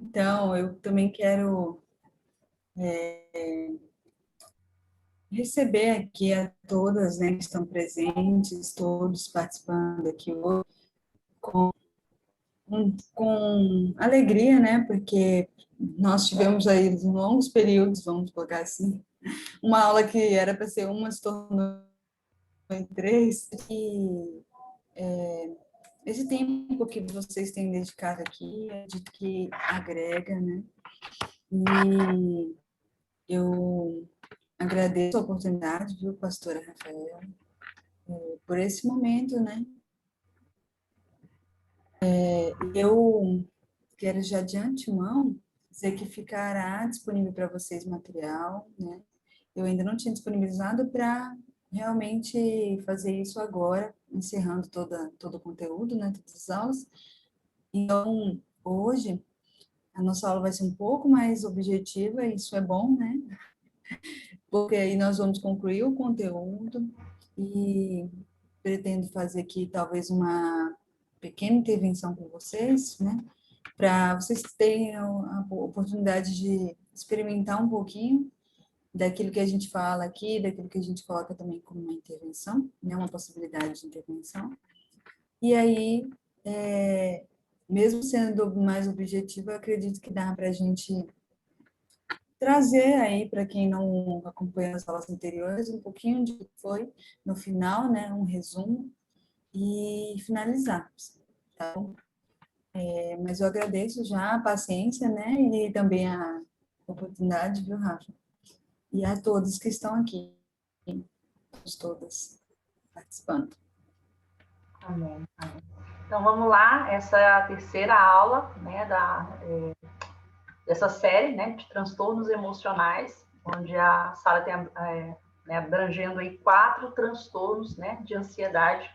Então, eu também quero receber aqui a todas, né, que estão presentes, todos participando aqui hoje, com alegria, né, porque nós tivemos aí longos períodos, vamos colocar assim, uma aula que era para ser uma se tornou em três, e esse tempo que vocês têm dedicado aqui, é de que agrega, né, e eu agradeço a oportunidade, viu, pastora Rafaela, por esse momento, né? Eu quero já de antemão dizer que ficará disponível para vocês material, né? Eu ainda não tinha disponibilizado para realmente fazer isso agora, encerrando todo o conteúdo, né, todas as aulas. Então, hoje, a nossa aula vai ser um pouco mais objetiva, e isso é bom, né? Porque aí nós vamos concluir o conteúdo e pretendo fazer aqui talvez uma pequena intervenção com vocês, né? Para vocês terem a oportunidade de experimentar um pouquinho daquilo que a gente fala aqui, daquilo que a gente coloca também como uma intervenção, né? Uma possibilidade de intervenção. E aí, mesmo sendo mais objetivo, eu acredito que dá para a gente trazer aí para quem não acompanhou as aulas anteriores um pouquinho de que foi no final, né, um resumo e finalizarmos, tá bom? Mas eu agradeço já a paciência, né, e também a oportunidade, viu, Rafa? E a todos que estão aqui, todas participando. Amém, amém. Então vamos lá, essa é a terceira aula, né, dessa série, né, de transtornos emocionais, onde a Sara tem né, abrangendo aí 4 transtornos, né, de ansiedade.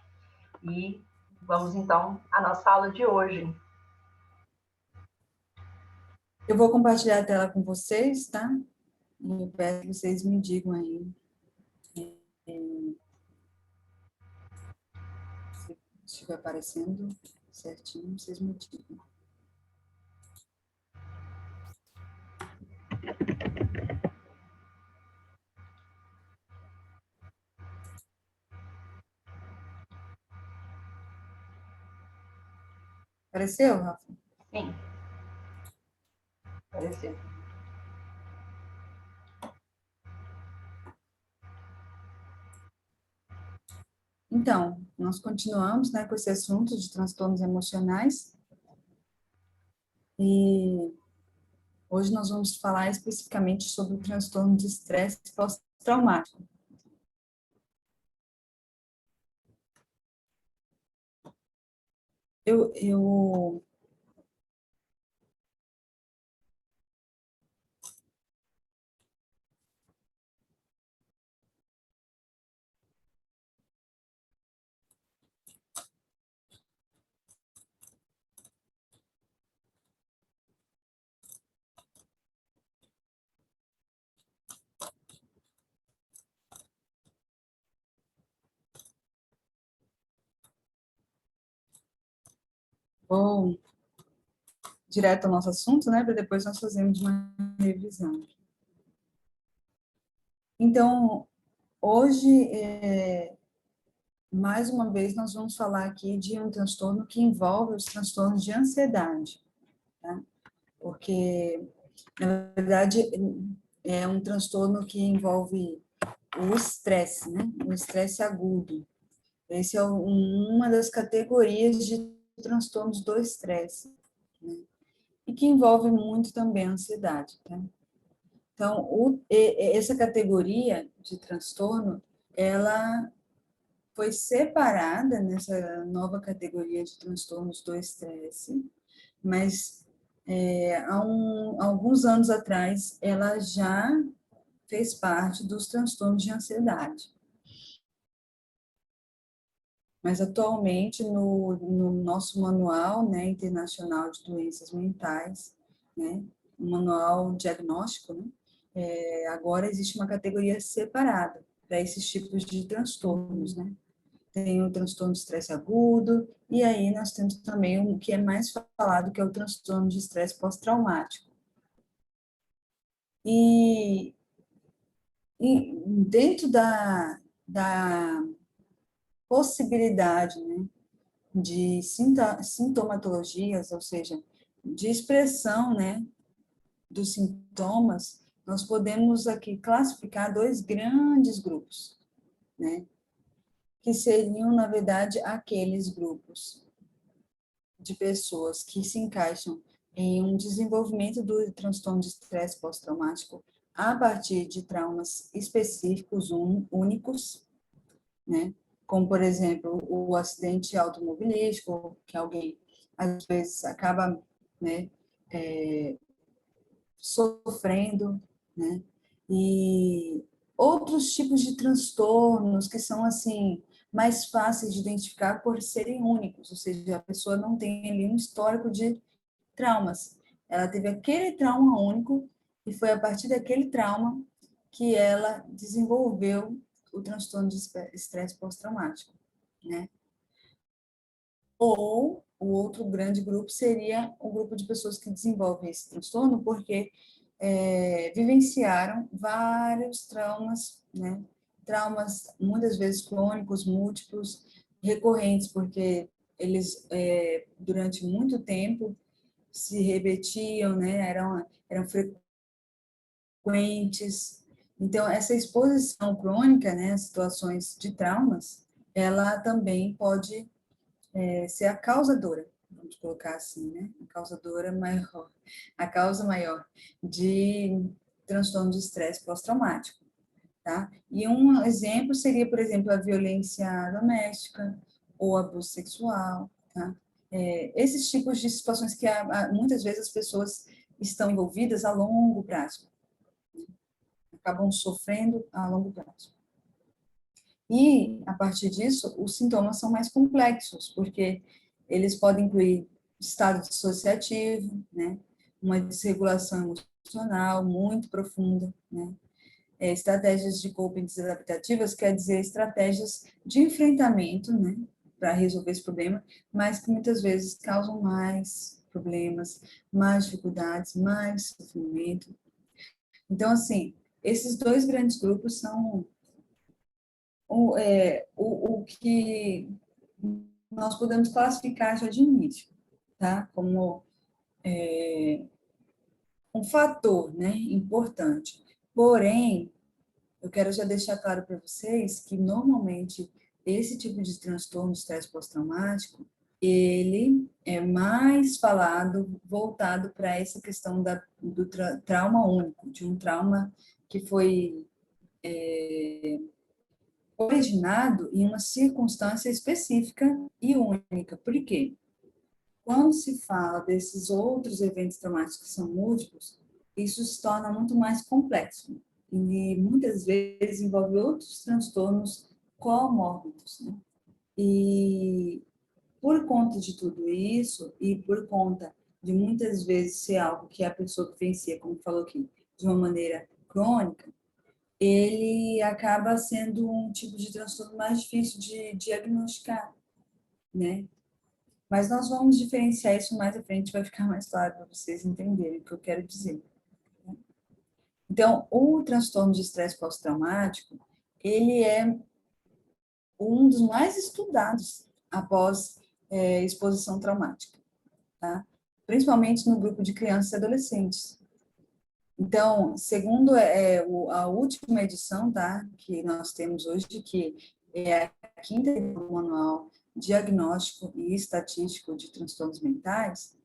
E vamos então à nossa aula de hoje. Eu vou compartilhar a tela com vocês, tá? E eu peço que vocês me digam aí se estiver aparecendo certinho, vocês me digam. Apareceu, Rafa? Sim, apareceu. Então, nós continuamos, né, com esse assunto de transtornos emocionais e hoje nós vamos falar especificamente sobre o transtorno de estresse pós-traumático. Eu vou direto ao nosso assunto, né, para depois nós fazermos uma revisão. Então, hoje, mais uma vez, nós vamos falar aqui de um transtorno que envolve os transtornos de ansiedade, tá? Porque, na verdade, é um transtorno que envolve o estresse, né? O estresse agudo. Esse é uma das categorias de transtornos do estresse, né? E que envolve muito também a ansiedade, tá? Então, essa categoria de transtorno, ela foi separada nessa nova categoria de transtornos do estresse, mas alguns anos atrás ela já fez parte dos transtornos de ansiedade. Mas atualmente no nosso manual, né, internacional de doenças mentais, né, o manual diagnóstico, né, agora existe uma categoria separada para esses tipos de transtornos, né? tem o transtorno de estresse agudo, e aí nós temos também o que é mais falado, que é o transtorno de estresse pós-traumático. E, dentro da possibilidade, né, de sintomatologias, ou seja, de expressão, né, dos sintomas, nós podemos aqui classificar dois grandes grupos, né, que seriam, na verdade, aqueles grupos de pessoas que se encaixam em um desenvolvimento do transtorno de estresse pós-traumático a partir de traumas específicos, únicos, né? Como, por exemplo, o acidente automobilístico, que alguém, às vezes, acaba, né, sofrendo, né? E outros tipos de transtornos que são, assim, mais fáceis de identificar por serem únicos, ou seja, a pessoa não tem ali um histórico de traumas. Ela teve aquele trauma único e foi a partir daquele trauma que ela desenvolveu o transtorno de estresse pós-traumático, né? Ou o outro grande grupo seria o grupo de pessoas que desenvolvem esse transtorno porque vivenciaram vários traumas, né? Traumas muitas vezes crônicos, múltiplos, recorrentes, porque eles, durante muito tempo, se repetiam, né? Eram frequentes. Então, essa exposição crônica, né, situações de traumas, ela também pode ser a causadora, vamos colocar assim, né? A causadora maior, a causa maior de transtorno de estresse pós-traumático, tá? E um exemplo seria, por exemplo, a violência doméstica ou abuso sexual, tá? Esses tipos de situações que muitas vezes as pessoas estão envolvidas a longo prazo, acabam sofrendo a longo prazo. E, a partir disso, os sintomas são mais complexos, porque eles podem incluir estado dissociativo, né? Uma desregulação emocional muito profunda, né? Estratégias de coping desadaptativas quer dizer estratégias de enfrentamento, né? Para resolver esse problema, mas que muitas vezes causam mais problemas, mais dificuldades, mais sofrimento. Então, assim, esses dois grandes grupos são o que nós podemos classificar já de início, tá? Como um fator, né, importante. Porém, eu quero já deixar claro para vocês que normalmente esse tipo de transtorno de estresse pós-traumático, ele é mais falado, voltado para essa questão do trauma único, de um trauma que foi originado em uma circunstância específica e única. Por quê? Quando se fala desses outros eventos traumáticos que são múltiplos, isso se torna muito mais complexo e muitas vezes envolve outros transtornos comórbidos, né? E por conta de tudo isso e por conta de muitas vezes ser algo que a pessoa vivencia, como falou aqui, de uma maneira crônica, ele acaba sendo um tipo de transtorno mais difícil de diagnosticar, né? Mas nós vamos diferenciar isso mais à frente, vai ficar mais claro para vocês entenderem o que eu quero dizer. Então, o transtorno de estresse pós-traumático, ele é um dos mais estudados após exposição traumática, tá? Principalmente no grupo de crianças e adolescentes. Então, segundo a última edição, tá, que nós temos hoje, que é a quinta edição do Manual Diagnóstico e Estatístico de Transtornos Mentais,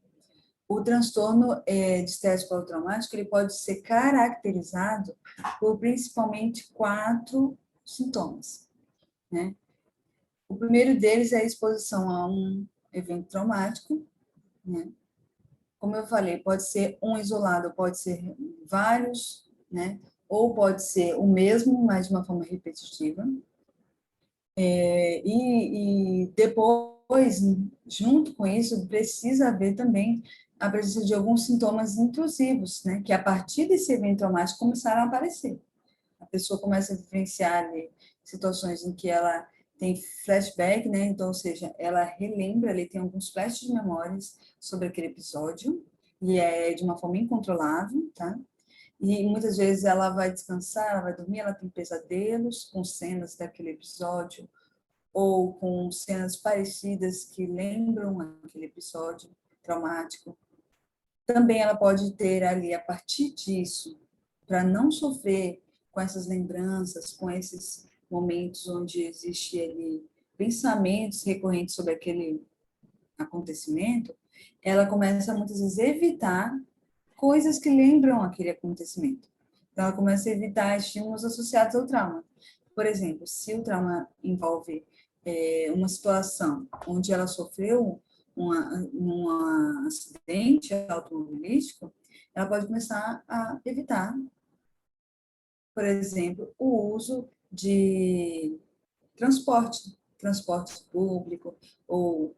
o transtorno de estresse pós-traumático ele pode ser caracterizado por principalmente 4 sintomas, né? O primeiro deles é a exposição a um evento traumático, né? Como eu falei, pode ser um isolado, pode ser vários, né? Ou pode ser o mesmo, mas de uma forma repetitiva. E depois, junto com isso, precisa haver também a presença de alguns sintomas intrusivos, né? Que a partir desse evento traumático começaram a aparecer. A pessoa começa a vivenciar ali, situações em que ela tem flashback, né? Então, ou seja, ela relembra, ali tem alguns flashes de memórias sobre aquele episódio, e é de uma forma incontrolável, tá? E muitas vezes ela vai descansar, ela vai dormir, ela tem pesadelos com cenas daquele episódio, ou com cenas parecidas que lembram aquele episódio traumático. Também ela pode ter ali, a partir disso, para não sofrer com essas lembranças, com esses momentos onde existe ali pensamentos recorrentes sobre aquele acontecimento, ela começa muitas vezes a evitar coisas que lembram aquele acontecimento. Então, ela começa a evitar estímulos associados ao trauma. Por exemplo, se o trauma envolve uma situação onde ela sofreu um acidente automobilístico, ela pode começar a evitar, por exemplo, o uso de transporte público ou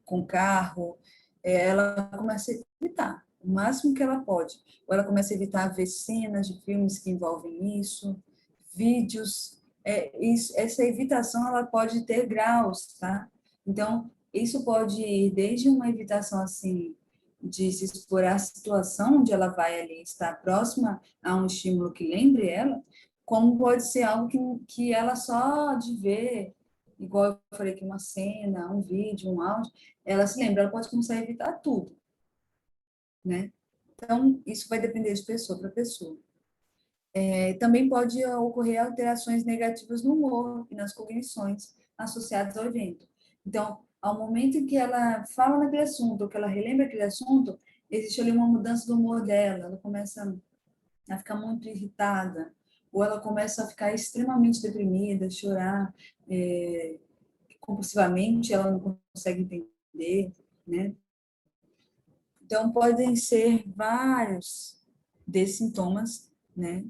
com carro, ela começa a evitar o máximo que ela pode. Ou ela começa a evitar ver cenas de filmes que envolvem isso, vídeos. Essa evitação ela pode ter graus, tá? Então, isso pode ir desde uma evitação assim de se expor à situação onde ela vai ali estar próxima a um estímulo que lembre ela, como pode ser algo que ela só de ver, igual eu falei que uma cena, um vídeo, um áudio, ela se lembra, ela pode começar a evitar tudo, né? Então, isso vai depender de pessoa para pessoa. Também pode ocorrer alterações negativas no humor e nas cognições associadas ao evento. Então, ao momento em que ela fala naquele assunto, ou que ela relembra aquele assunto, existe ali uma mudança do humor dela, ela começa a ficar muito irritada, ou ela começa a ficar extremamente deprimida, chorar compulsivamente, ela não consegue entender, né? Então, podem ser vários desses sintomas, né?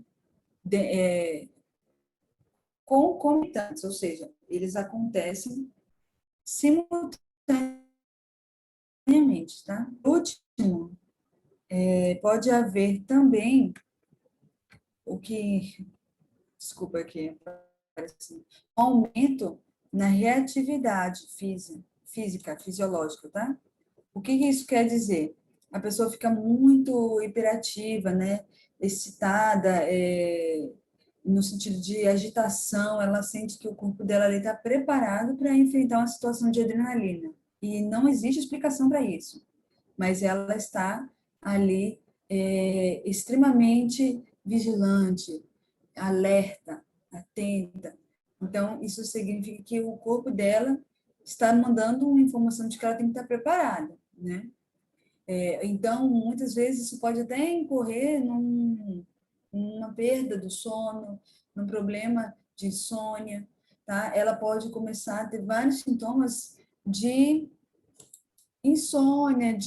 Concomitantes, ou seja, eles acontecem simultaneamente, tá? Por último, pode haver também o que, desculpa aqui, um aumento na reatividade física, fisiológica, tá? O que isso quer dizer? A pessoa fica muito hiperativa, né? Excitada, no sentido de agitação, ela sente que o corpo dela está preparado para enfrentar uma situação de adrenalina. E não existe explicação para isso, mas ela está ali extremamente vigilante, alerta, atenta. Então, isso significa que o corpo dela está mandando uma informação de que ela tem que estar preparada, né? Então, muitas vezes, isso pode até incorrer numa perda do sono, num problema de insônia, tá? Ela pode começar a ter vários sintomas de insônia,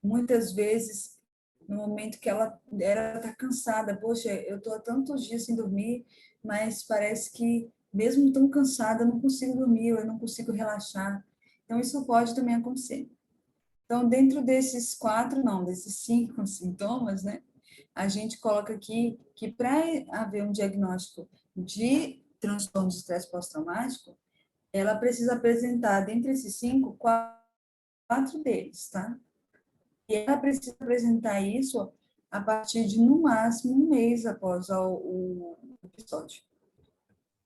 muitas vezes, no momento que ela está cansada, poxa, eu estou há tantos dias sem dormir, mas parece que, mesmo tão cansada, eu não consigo dormir, eu não consigo relaxar. Então, isso pode também acontecer. Então, dentro desses desses 5 sintomas, né, a gente coloca aqui que para haver um diagnóstico de transtorno de estresse pós-traumático, ela precisa apresentar, dentre esses 5, 4 deles, tá? E ela precisa apresentar isso a partir de, no máximo, um mês após o episódio.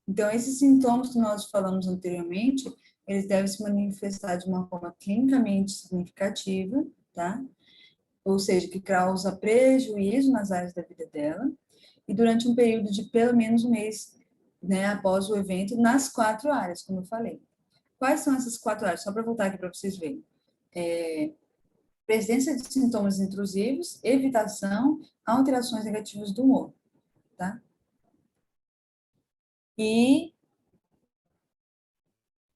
Então, esses sintomas que nós falamos anteriormente, eles devem se manifestar de uma forma clinicamente significativa, tá? Ou seja, que causa prejuízo nas áreas da vida dela, e durante um período de pelo menos um mês, né, após o evento, nas 4 áreas, como eu falei. Quais são essas 4 áreas? Só para voltar aqui para vocês verem. Presença de sintomas intrusivos, evitação, alterações negativas do humor, tá? E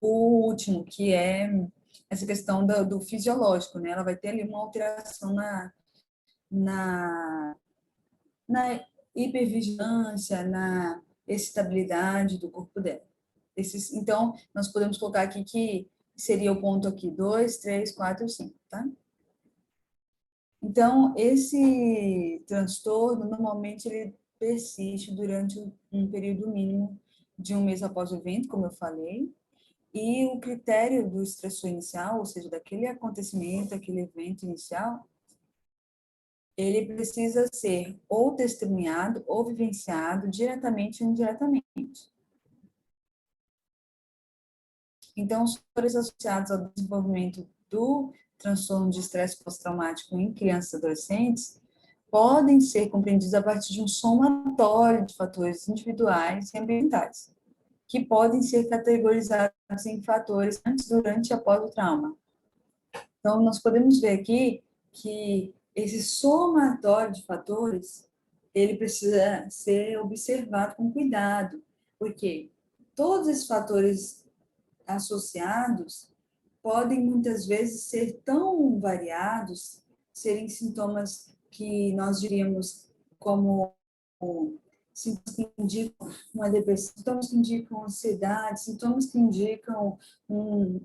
o último, que é essa questão do fisiológico, né? Ela vai ter ali uma alteração na, na hipervigilância, na excitabilidade do corpo dela. Então, nós podemos colocar aqui que seria o ponto aqui 2, 3, 4, 5, tá? Então, esse transtorno, normalmente, ele persiste durante um período mínimo de um mês após o evento, como eu falei, e o critério do estressor inicial, ou seja, daquele acontecimento, aquele evento inicial, ele precisa ser ou testemunhado ou vivenciado diretamente ou indiretamente. Então, os fatores associados ao desenvolvimento do transtorno de estresse pós-traumático em crianças e adolescentes podem ser compreendidos a partir de um somatório de fatores individuais e ambientais, que podem ser categorizados em fatores antes, durante e após o trauma. Então, nós podemos ver aqui que esse somatório de fatores, ele precisa ser observado com cuidado, porque todos esses fatores associados podem muitas vezes ser tão variados, serem sintomas que nós diríamos como sintomas que indicam uma depressão, sintomas que indicam ansiedade, sintomas que indicam um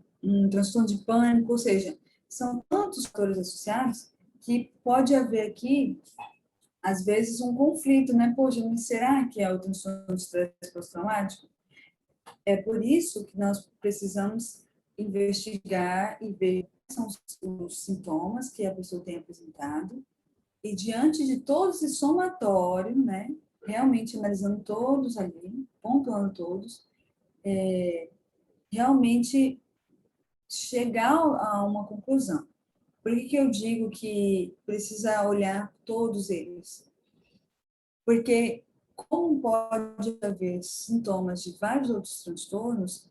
transtorno de pânico, ou seja, são tantos fatores associados que pode haver aqui, às vezes, um conflito, né? Poxa, mas será que é o transtorno de estresse pós-traumático? É por isso que nós precisamos investigar e ver quais são os sintomas que a pessoa tem apresentado e, diante de todo esse somatório, né, realmente analisando todos ali, pontuando todos, realmente chegar a uma conclusão. Por que eu digo que precisa olhar todos eles? Porque como pode haver sintomas de vários outros transtornos,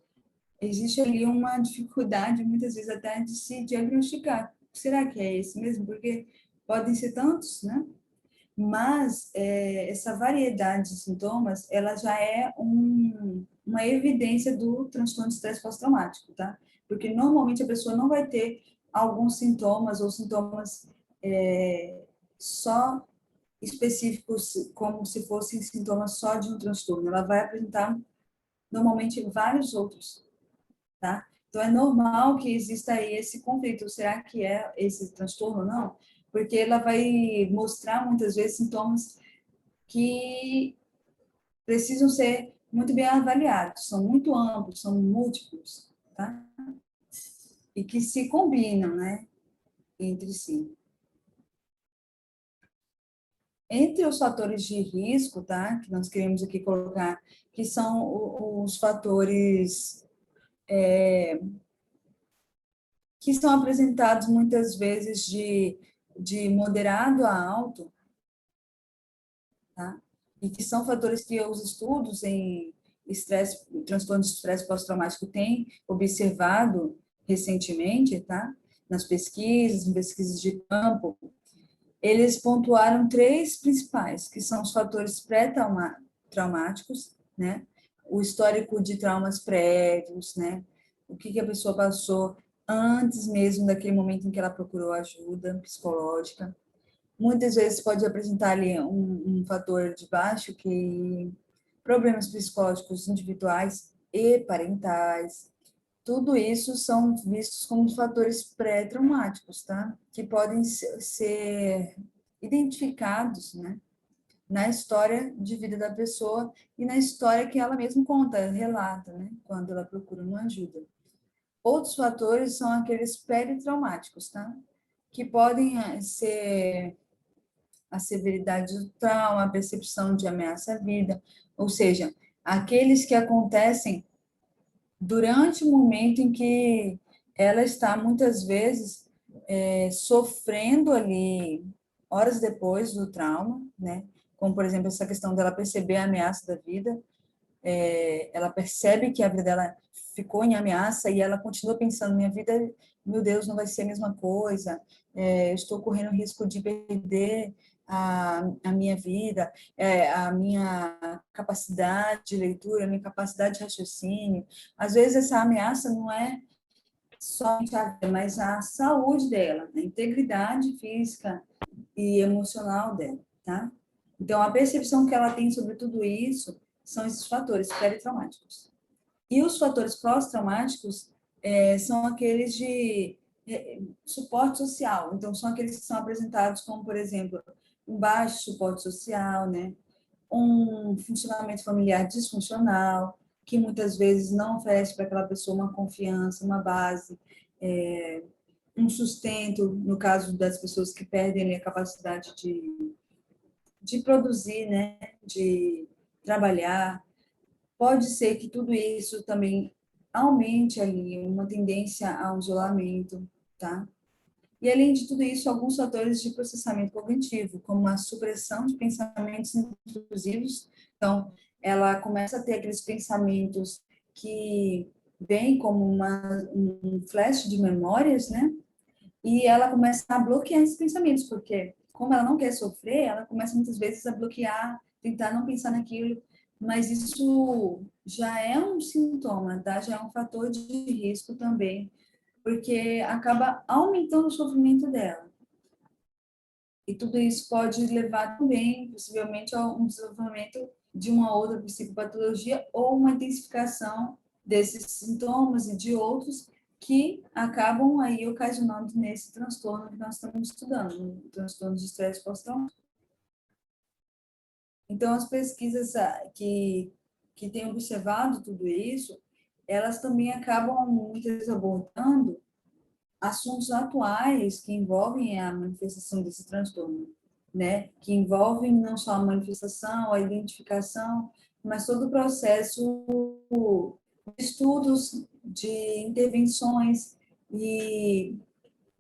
existe ali uma dificuldade, muitas vezes até, de se diagnosticar. Será que é esse mesmo? Porque podem ser tantos, né? Mas essa variedade de sintomas, ela já é uma evidência do transtorno de estresse pós-traumático, tá? Porque normalmente a pessoa não vai ter alguns sintomas ou sintomas só específicos, como se fossem sintomas só de um transtorno. Ela vai apresentar normalmente vários outros, tá? Então, é normal que exista aí esse conflito. Será que é esse transtorno ou não? Porque ela vai mostrar, muitas vezes, sintomas que precisam ser muito bem avaliados, são muito amplos, são múltiplos, tá? E que se combinam, né, entre si. Entre os fatores de risco, tá, que nós queremos aqui colocar, que são os fatores que são apresentados muitas vezes de moderado a alto, tá? E que são fatores que os estudos em estresse, transtorno de estresse pós-traumático têm observado recentemente, tá? Nas pesquisas, em pesquisas de campo, eles pontuaram três principais, que são os fatores pré-traumáticos, né? O histórico de traumas prévios, né? O que a pessoa passou antes mesmo daquele momento em que ela procurou ajuda psicológica. Muitas vezes pode apresentar ali um fator de baixo, que problemas psicológicos individuais e parentais. Tudo isso são vistos como fatores pré-traumáticos, tá? Que podem ser identificados, né, na história de vida da pessoa e na história que ela mesma conta, relata, né, quando ela procura uma ajuda. Outros fatores são aqueles peritraumáticos, tá? Que podem ser a severidade do trauma, a percepção de ameaça à vida, ou seja, aqueles que acontecem durante o momento em que ela está, muitas vezes, sofrendo ali, horas depois do trauma, né? Como, por exemplo, essa questão dela perceber a ameaça da vida, ela percebe que a vida dela ficou em ameaça e ela continua pensando, minha vida, meu Deus, não vai ser a mesma coisa, eu estou correndo risco de perder a minha vida, a minha capacidade de leitura, a minha capacidade de raciocínio. Às vezes essa ameaça não é somente a vida, mas a saúde dela, a integridade física e emocional dela, tá? Então, a percepção que ela tem sobre tudo isso são esses fatores peritraumáticos. E os fatores pós-traumáticos são aqueles de suporte social. Então, são aqueles que são apresentados como, por exemplo, um baixo suporte social, né? um funcionamento familiar disfuncional, que muitas vezes não oferece para aquela pessoa uma confiança, uma base, um sustento, no caso das pessoas que perdem a capacidade de produzir, né, de trabalhar. Pode ser que tudo isso também aumente ali uma tendência ao isolamento, tá? E além de tudo isso, alguns fatores de processamento cognitivo, como a supressão de pensamentos intrusivos. Então, ela começa a ter aqueles pensamentos que vêm como um flash de memórias, né? E ela começa a bloquear esses pensamentos, porque como ela não quer sofrer, ela começa muitas vezes a bloquear, tentar não pensar naquilo, mas isso já é um sintoma, tá? Já é um fator de risco também, porque acaba aumentando o sofrimento dela. E tudo isso pode levar também, possivelmente, a um desenvolvimento de uma outra psicopatologia ou uma intensificação desses sintomas e de outros que acabam aí ocasionando nesse transtorno que nós estamos estudando, no transtorno de estresse pós-traumático. Então, as pesquisas que têm observado tudo isso, elas também acabam muitas vezes abordando assuntos atuais que envolvem a manifestação desse transtorno, né? Que envolvem não só a manifestação, a identificação, mas todo o processo de estudos, de intervenções e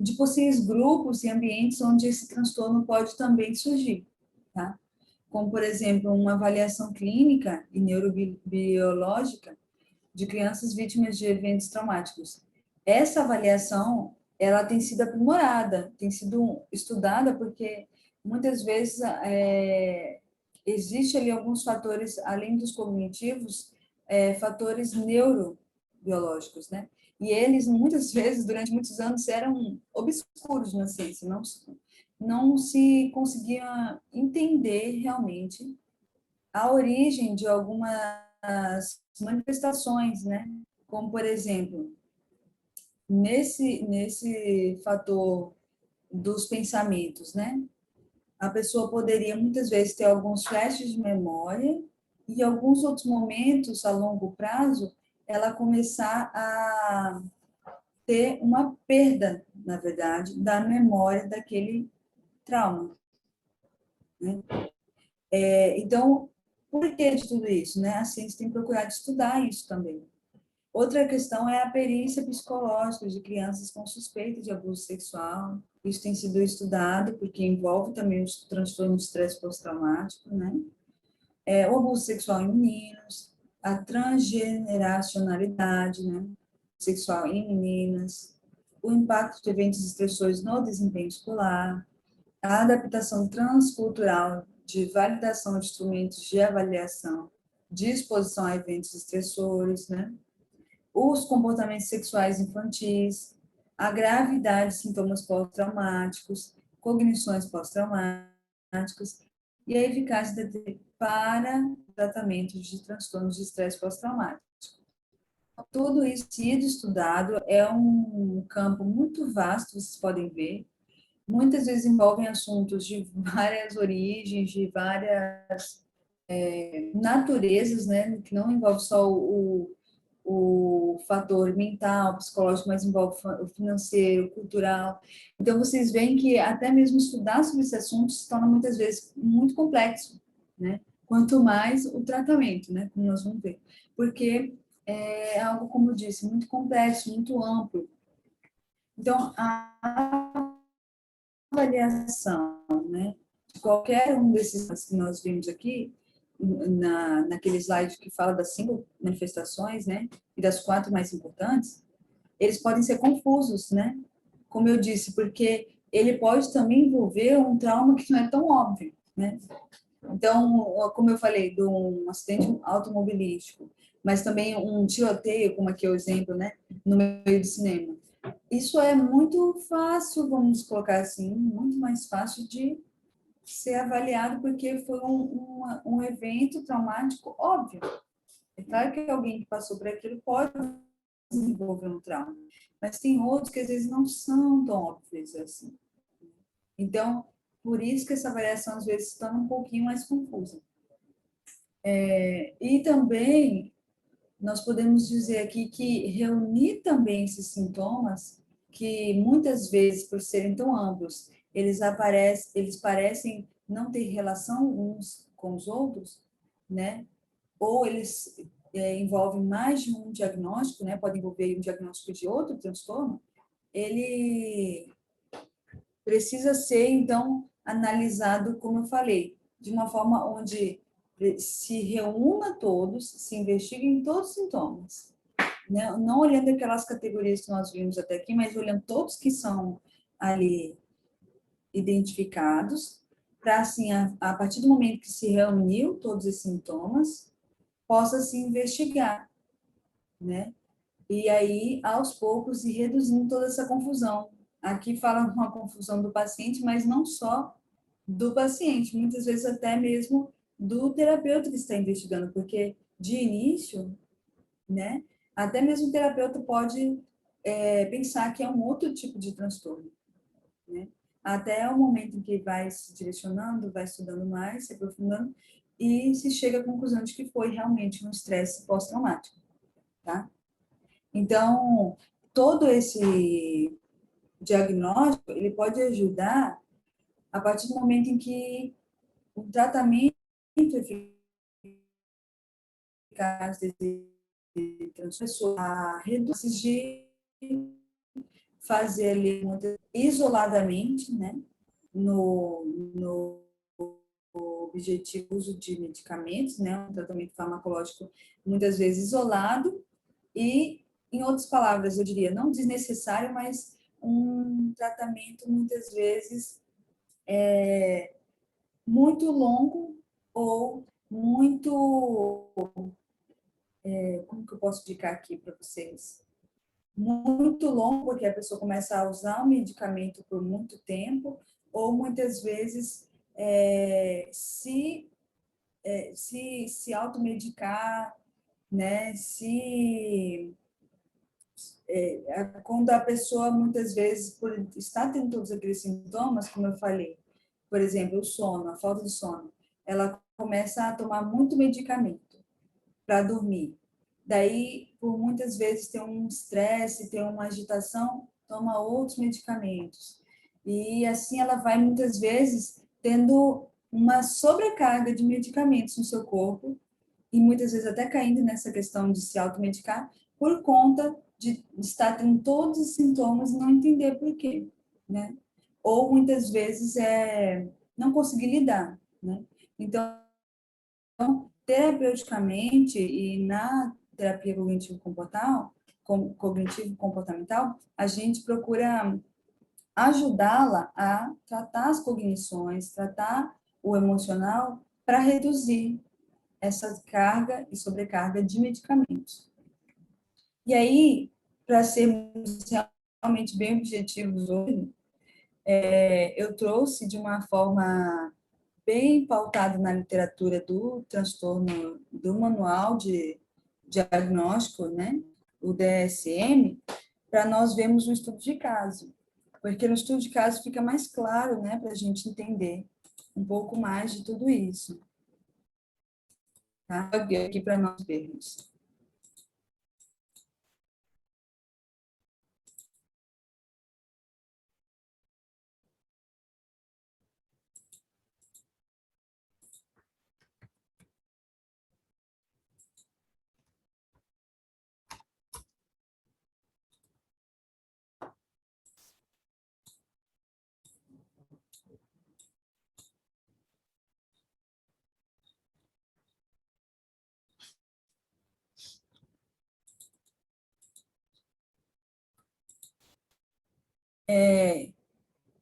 de possíveis grupos e ambientes onde esse transtorno pode também surgir, tá? Como, por exemplo, uma avaliação clínica e neurobiológica de crianças vítimas de eventos traumáticos. Essa avaliação, ela tem sido aprimorada, tem sido estudada, porque muitas vezes existe ali alguns fatores, além dos cognitivos, fatores neurobiológicos, né? E eles, muitas vezes, durante muitos anos, eram obscuros na ciência, não se conseguia entender realmente a origem de algumas manifestações, né? Como, por exemplo, nesse fator dos pensamentos, né? A pessoa poderia muitas vezes ter alguns flashes de memória e alguns outros momentos a longo prazo ela começar a ter uma perda, na verdade, da memória daquele trauma, né? Então, por que de tudo isso, né? A ciência tem procurado estudar isso também. Outra questão é a perícia psicológica de crianças com suspeita de abuso sexual. Isso tem sido estudado porque envolve também os transtornos de estresse pós-traumático, né? O abuso sexual em meninos, a transgeneracionalidade, né? Sexual em meninas, o impacto de eventos estressores no desempenho escolar, a adaptação transcultural de validação de instrumentos de avaliação, de exposição a eventos estressores, né? Os comportamentos sexuais infantis, a gravidade de sintomas pós-traumáticos, cognições pós-traumáticas e a eficácia para tratamento de transtornos de estresse pós-traumático. Tudo isso sido estudado, é um campo muito vasto, vocês podem ver. Muitas vezes envolvem assuntos de várias origens, de várias naturezas, né? Que não envolve só o fator mental, psicológico, mas envolve o financeiro, cultural. Então, vocês veem que até mesmo estudar sobre esse assunto se torna muitas vezes muito complexo, né? Quanto mais o tratamento, né? Como nós vamos ver. Porque é algo, como eu disse, muito complexo, muito amplo. Então, a avaliação, né, de qualquer um desses que nós vimos aqui, naquele slide que fala das 5 manifestações, né, e das 4 mais importantes, eles podem ser confusos, né? Como eu disse, porque ele pode também envolver um trauma que não é tão óbvio, né? Então, como eu falei, de um acidente automobilístico, mas também um tiroteio, como aqui é o exemplo, né, no meio do cinema. Isso é muito fácil, vamos colocar assim, muito mais fácil de ser avaliado, porque foi um evento traumático óbvio. É claro que alguém que passou por aquilo pode desenvolver um trauma, mas tem outros que às vezes não são tão óbvios assim. Então, por isso que essa avaliação às vezes se torna um pouquinho mais confusa. E também nós podemos dizer aqui que reunir também esses sintomas, que muitas vezes, por serem tão amplos, eles parecem não ter relação uns com os outros, né? Ou eles envolvem mais de um diagnóstico, né? Pode envolver um diagnóstico de outro transtorno, ele precisa ser, então, analisado, como eu falei, de uma forma onde se reúna todos, se investiguem todos os sintomas, né? Não olhando aquelas categorias que nós vimos até aqui, mas olhando todos que são ali identificados, para, assim, a partir do momento que se reuniu todos esses sintomas, possa se investigar, né? E aí, aos poucos, ir reduzindo toda essa confusão. Aqui fala uma confusão do paciente, mas não só do paciente, muitas vezes até mesmo do terapeuta que está investigando, porque de início, né, até mesmo o terapeuta pode pensar que é um outro tipo de transtorno, né? Até o momento em que vai se direcionando, vai estudando mais, se aprofundando, e se chega à conclusão de que foi realmente um estresse pós-traumático, tá? Então, todo esse diagnóstico, ele pode ajudar a partir do momento em que o tratamento eficaz desse transtorno, a reduzir de fazer ali isoladamente, né, no objetivo uso de medicamentos, né, um tratamento farmacológico muitas vezes isolado e, em outras palavras, eu diria, não desnecessário, mas um tratamento muitas vezes muito longo ou muito, como que eu posso explicar aqui para vocês? Muito longo, porque a pessoa começa a usar o medicamento por muito tempo, ou muitas vezes se automedicar, né? Quando a pessoa, muitas vezes, por estar tendo todos aqueles sintomas, como eu falei, por exemplo, o sono, a falta de sono, ela começa a tomar muito medicamento para dormir. Daí, por muitas vezes, tem um estresse, tem uma agitação, toma outros medicamentos. E assim ela vai, muitas vezes, tendo uma sobrecarga de medicamentos no seu corpo, e muitas vezes até caindo nessa questão de se automedicar, por conta de estar tendo todos os sintomas e não entender por quê, né? Ou muitas vezes não conseguir lidar, né? Então, terapeuticamente e na terapia cognitivo-comportamental, a gente procura ajudá-la a tratar as cognições, tratar o emocional para reduzir essa carga e sobrecarga de medicamentos. E aí, para sermos realmente bem objetivos hoje, eu trouxe de uma forma bem pautada na literatura do transtorno do manual de diagnóstico, né, o DSM, para nós vermos um estudo de caso, porque no estudo de caso fica mais claro, né, para a gente entender um pouco mais de tudo isso, tá? Aqui para nós vermos.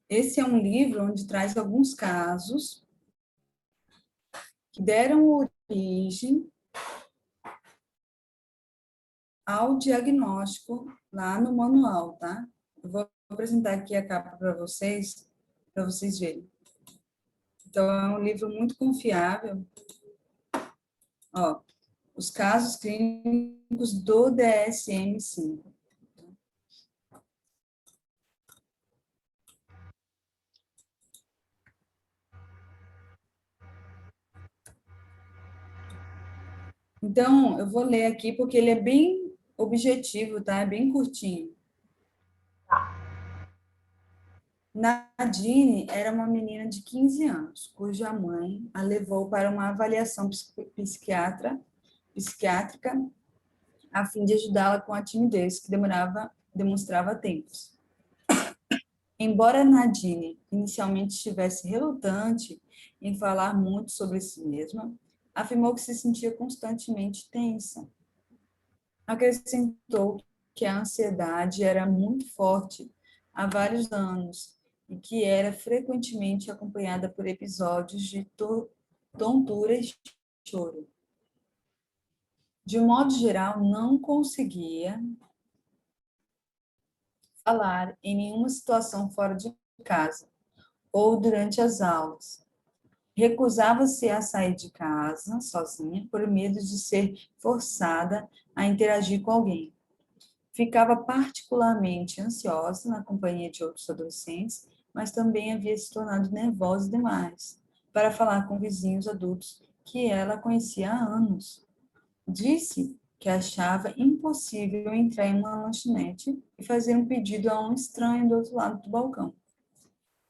Esse é um livro onde traz alguns casos que deram origem ao diagnóstico lá no manual, tá? Eu vou apresentar aqui a capa para vocês verem. Então, é um livro muito confiável. Ó, os casos clínicos do DSM-5. Então, eu vou ler aqui porque ele é bem objetivo, tá? É bem curtinho. Nadine era uma menina de 15 anos, cuja mãe a levou para uma avaliação psiquiátrica a fim de ajudá-la com a timidez que demonstrava há tempos. Embora Nadine inicialmente estivesse relutante em falar muito sobre si mesma, afirmou que se sentia constantemente tensa. Acrescentou que a ansiedade era muito forte há vários anos e que era frequentemente acompanhada por episódios de tontura e choro. De um modo geral, não conseguia falar em nenhuma situação fora de casa ou durante as aulas. Recusava-se a sair de casa sozinha por medo de ser forçada a interagir com alguém. Ficava particularmente ansiosa na companhia de outros adolescentes, mas também havia se tornado nervosa demais para falar com vizinhos adultos que ela conhecia há anos. Disse que achava impossível entrar em uma lanchonete e fazer um pedido a um estranho do outro lado do balcão,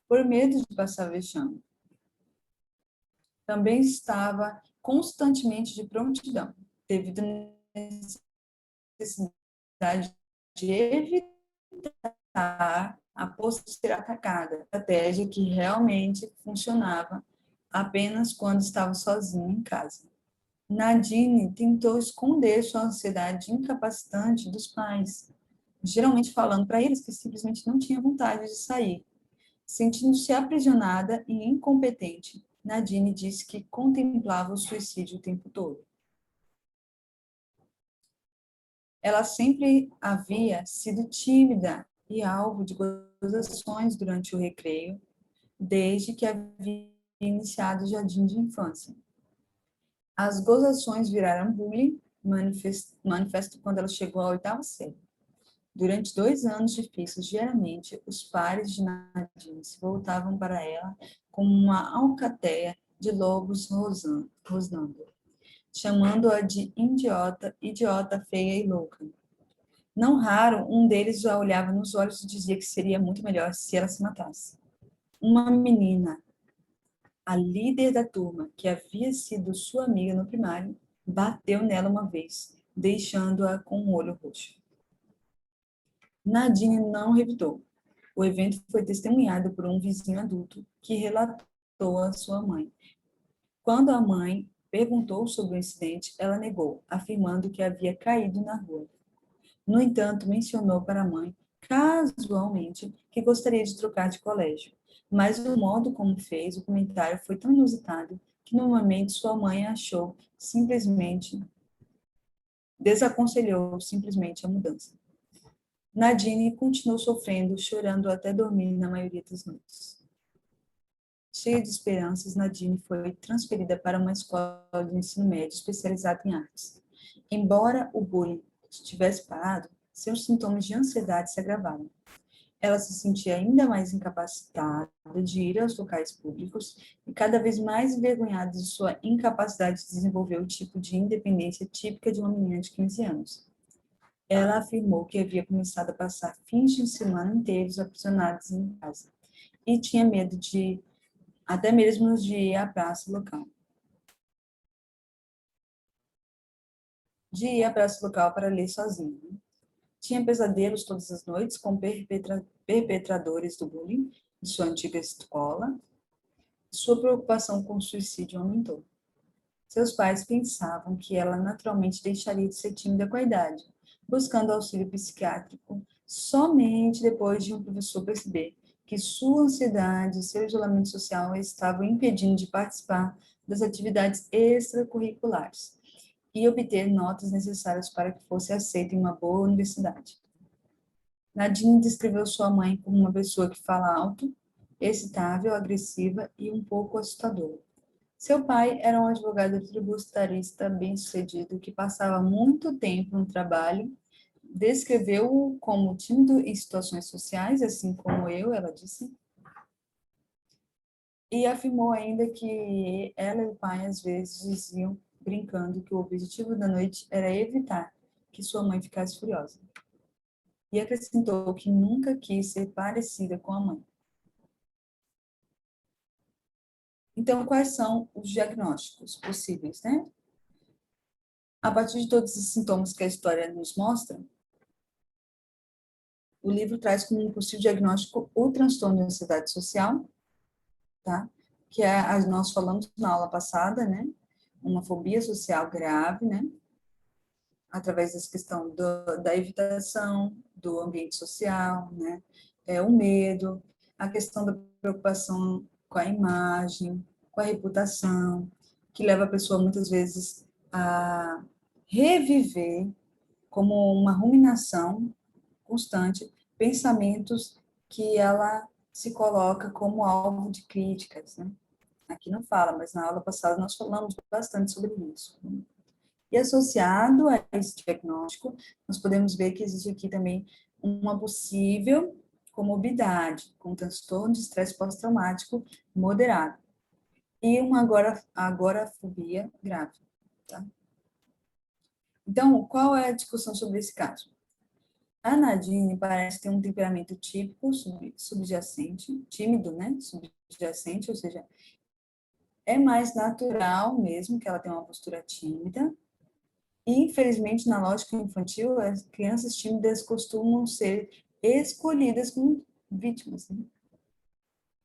por medo de passar vexame. Também estava constantemente de prontidão, devido à necessidade de evitar a possibilidade de ser atacada, estratégia que realmente funcionava apenas quando estava sozinha em casa. Nadine tentou esconder sua ansiedade incapacitante dos pais, geralmente falando para eles que simplesmente não tinha vontade de sair. Sentindo-se aprisionada e incompetente, Nadine disse que contemplava o suicídio o tempo todo. Ela sempre havia sido tímida e alvo de gozações durante o recreio, desde que havia iniciado o jardim de infância. As gozações viraram bullying, manifesto quando ela chegou à oitava série. Durante 2 anos difíceis, diariamente, os pares de Nadine se voltavam para ela como uma alcateia de lobos rosnando, chamando-a de idiota, feia e louca. Não raro, um deles a olhava nos olhos e dizia que seria muito melhor se ela se matasse. Uma menina, a líder da turma, que havia sido sua amiga no primário, bateu nela uma vez, deixando-a com o olho roxo. Nadine não revidou. O evento foi testemunhado por um vizinho adulto que relatou à sua mãe. Quando a mãe perguntou sobre o incidente, ela negou, afirmando que havia caído na rua. No entanto, mencionou para a mãe, casualmente, que gostaria de trocar de colégio. Mas o modo como fez o comentário foi tão inusitado que, no momento, sua mãe achou desaconselhou simplesmente a mudança. Nadine continuou sofrendo, chorando até dormir na maioria das noites. Cheia de esperanças, Nadine foi transferida para uma escola de ensino médio especializada em artes. Embora o bullying estivesse parado, seus sintomas de ansiedade se agravaram. Ela se sentia ainda mais incapacitada de ir aos locais públicos e cada vez mais envergonhada de sua incapacidade de desenvolver o tipo de independência típica de uma menina de 15 anos. Ela afirmou que havia começado a passar fins de semana inteiros aprisionados em casa e tinha medo até mesmo de ir à praça local. Para ler sozinha. Tinha pesadelos todas as noites com perpetradores do bullying de sua antiga escola. Sua preocupação com o suicídio aumentou. Seus pais pensavam que ela naturalmente deixaria de ser tímida com a idade, buscando auxílio psiquiátrico somente depois de um professor perceber que sua ansiedade e seu isolamento social estavam impedindo de participar das atividades extracurriculares e obter notas necessárias para que fosse aceita em uma boa universidade. Nadine descreveu sua mãe como uma pessoa que fala alto, excitável, agressiva e um pouco assustadora. Seu pai era um advogado tributarista bem-sucedido que passava muito tempo no trabalho. Descreveu-o como tímido em situações sociais, assim como eu, ela disse. E afirmou ainda que ela e o pai às vezes diziam brincando que o objetivo da noite era evitar que sua mãe ficasse furiosa. E acrescentou que nunca quis ser parecida com a mãe. Então, quais são os diagnósticos possíveis, né? A partir de todos os sintomas que a história nos mostra, o livro traz como um possível diagnóstico o transtorno de ansiedade social, tá? Que nós falamos na aula passada, né? Uma fobia social grave, né? Através dessa questão da evitação do ambiente social, né? O medo, a questão da preocupação com a imagem, com a reputação, que leva a pessoa muitas vezes a reviver como uma ruminação constante pensamentos que ela se coloca como alvo de críticas, né? Aqui não fala, mas na aula passada nós falamos bastante sobre isso. E associado a esse diagnóstico, nós podemos ver que existe aqui também uma possível comorbidade com transtorno de estresse pós-traumático moderado e uma agorafobia grave, tá? Então, qual é a discussão sobre esse caso? A Nadine parece ter um temperamento típico, subjacente, tímido, né? Subjacente, ou seja, é mais natural mesmo que ela tenha uma postura tímida. E, infelizmente, na lógica infantil, as crianças tímidas costumam ser escolhidas como vítimas, né?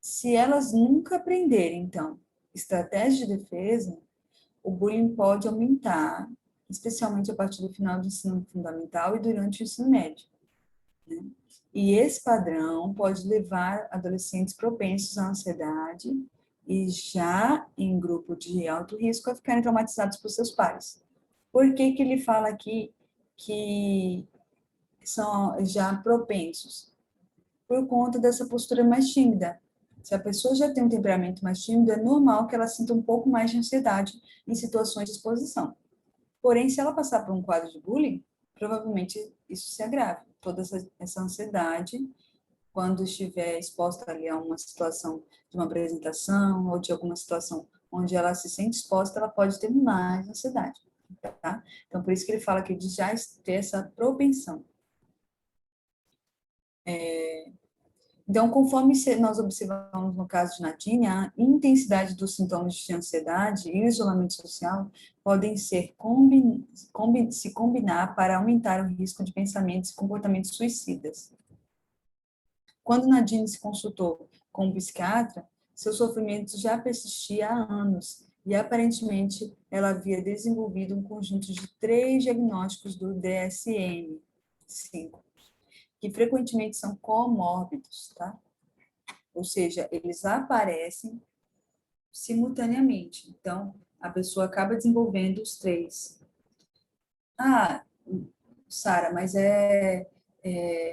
Se elas nunca aprenderem, então, estratégia de defesa, o bullying pode aumentar, especialmente a partir do final do ensino fundamental e durante o ensino médio, né? E esse padrão pode levar adolescentes propensos à ansiedade e já em grupo de alto risco a ficarem traumatizados por seus pais. Por que que ele fala aqui que são já propensos? Por conta dessa postura mais tímida. Se a pessoa já tem um temperamento mais tímido, é normal que ela sinta um pouco mais de ansiedade em situações de exposição. Porém, se ela passar por um quadro de bullying, provavelmente isso se agrave. Toda essa ansiedade, quando estiver exposta ali a uma situação de uma apresentação ou de alguma situação onde ela se sente exposta, ela pode ter mais ansiedade, tá? Então, por isso que ele fala que de já ter essa propensão. Então, conforme nós observamos no caso de Nadine, a intensidade dos sintomas de ansiedade e o isolamento social podem se combinar para aumentar o risco de pensamentos e comportamentos suicidas. Quando Nadine se consultou com um psiquiatra, seu sofrimento já persistia há anos e, aparentemente, ela havia desenvolvido um conjunto de 3 diagnósticos do DSM-5, que frequentemente são comórbidos, tá? Ou seja, eles aparecem simultaneamente. Então, a pessoa acaba desenvolvendo os 3. Ah, Sara, mas é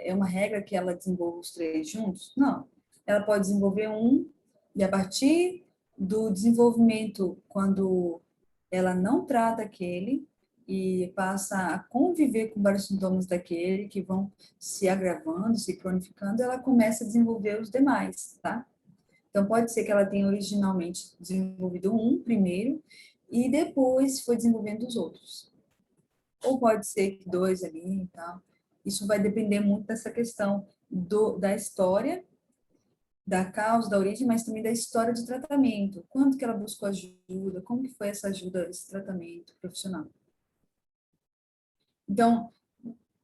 uma regra que ela desenvolva os 3 juntos? Não. Ela pode desenvolver um, e a partir do desenvolvimento, quando ela não trata aquele e passa a conviver com vários sintomas daquele que vão se agravando, se cronificando, ela começa a desenvolver os demais, tá? Então, pode ser que ela tenha originalmente desenvolvido um primeiro e depois foi desenvolvendo os outros. Ou pode ser que 2 ali e tal. Isso vai depender muito dessa questão da história, da causa, da origem, mas também da história de tratamento. Quando que ela buscou ajuda? Como que foi essa ajuda, esse tratamento profissional? Então,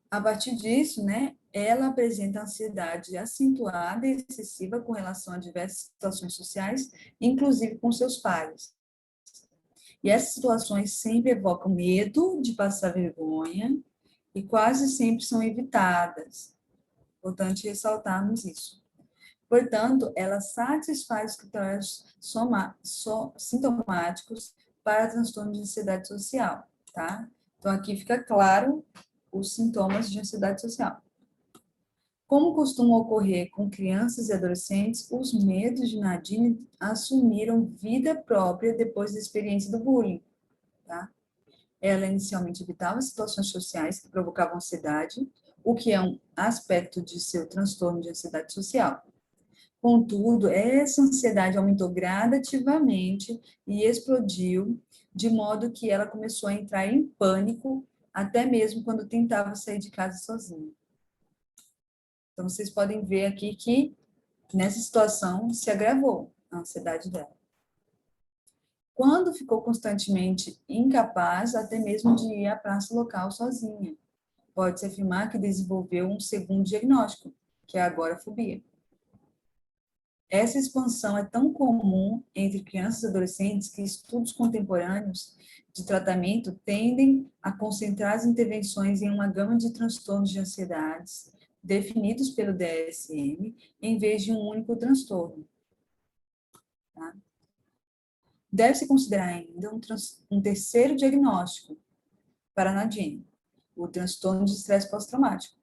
a partir disso, né, ela apresenta ansiedade acentuada e excessiva com relação a diversas situações sociais, inclusive com seus pares. E essas situações sempre evocam medo de passar vergonha e quase sempre são evitadas. Importante ressaltarmos isso. Portanto, ela satisfaz os critérios sintomáticos para transtorno de ansiedade social, tá? Então, aqui fica claro os sintomas de ansiedade social. Como costuma ocorrer com crianças e adolescentes, os medos de Nadine assumiram vida própria depois da experiência do bullying, tá? Ela inicialmente evitava situações sociais que provocavam ansiedade, o que é um aspecto de seu transtorno de ansiedade social. Contudo, essa ansiedade aumentou gradativamente e explodiu, de modo que ela começou a entrar em pânico, até mesmo quando tentava sair de casa sozinha. Então, vocês podem ver aqui que, nessa situação, se agravou a ansiedade dela. Quando ficou constantemente incapaz até mesmo de ir à praça local sozinha, pode-se afirmar que desenvolveu um segundo diagnóstico, que é a agorafobia. Essa expansão é tão comum entre crianças e adolescentes que estudos contemporâneos de tratamento tendem a concentrar as intervenções em uma gama de transtornos de ansiedades definidos pelo DSM, em vez de um único transtorno. Tá? Deve-se considerar ainda um terceiro diagnóstico para a Nadine, o transtorno de estresse pós-traumático,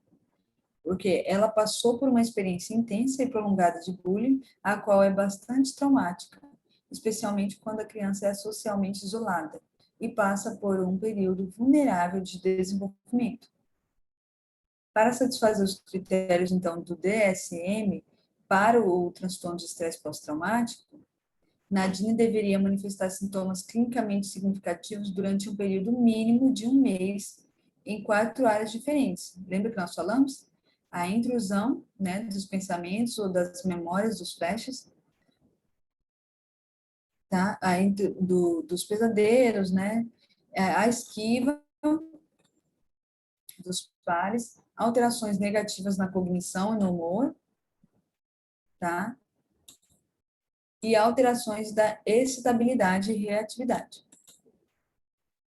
porque ela passou por uma experiência intensa e prolongada de bullying, a qual é bastante traumática, especialmente quando a criança é socialmente isolada e passa por um período vulnerável de desenvolvimento. Para satisfazer os critérios, então, do DSM para o transtorno de estresse pós-traumático, Nadine deveria manifestar sintomas clinicamente significativos durante um período mínimo de 1 mês em 4 áreas diferentes. Lembra que nós falamos? A intrusão, né, dos pensamentos ou das memórias, dos flashes, tá? Dos pesadelos, né? A esquiva dos pares, alterações negativas na cognição e no humor, tá? E alterações da excitabilidade e reatividade.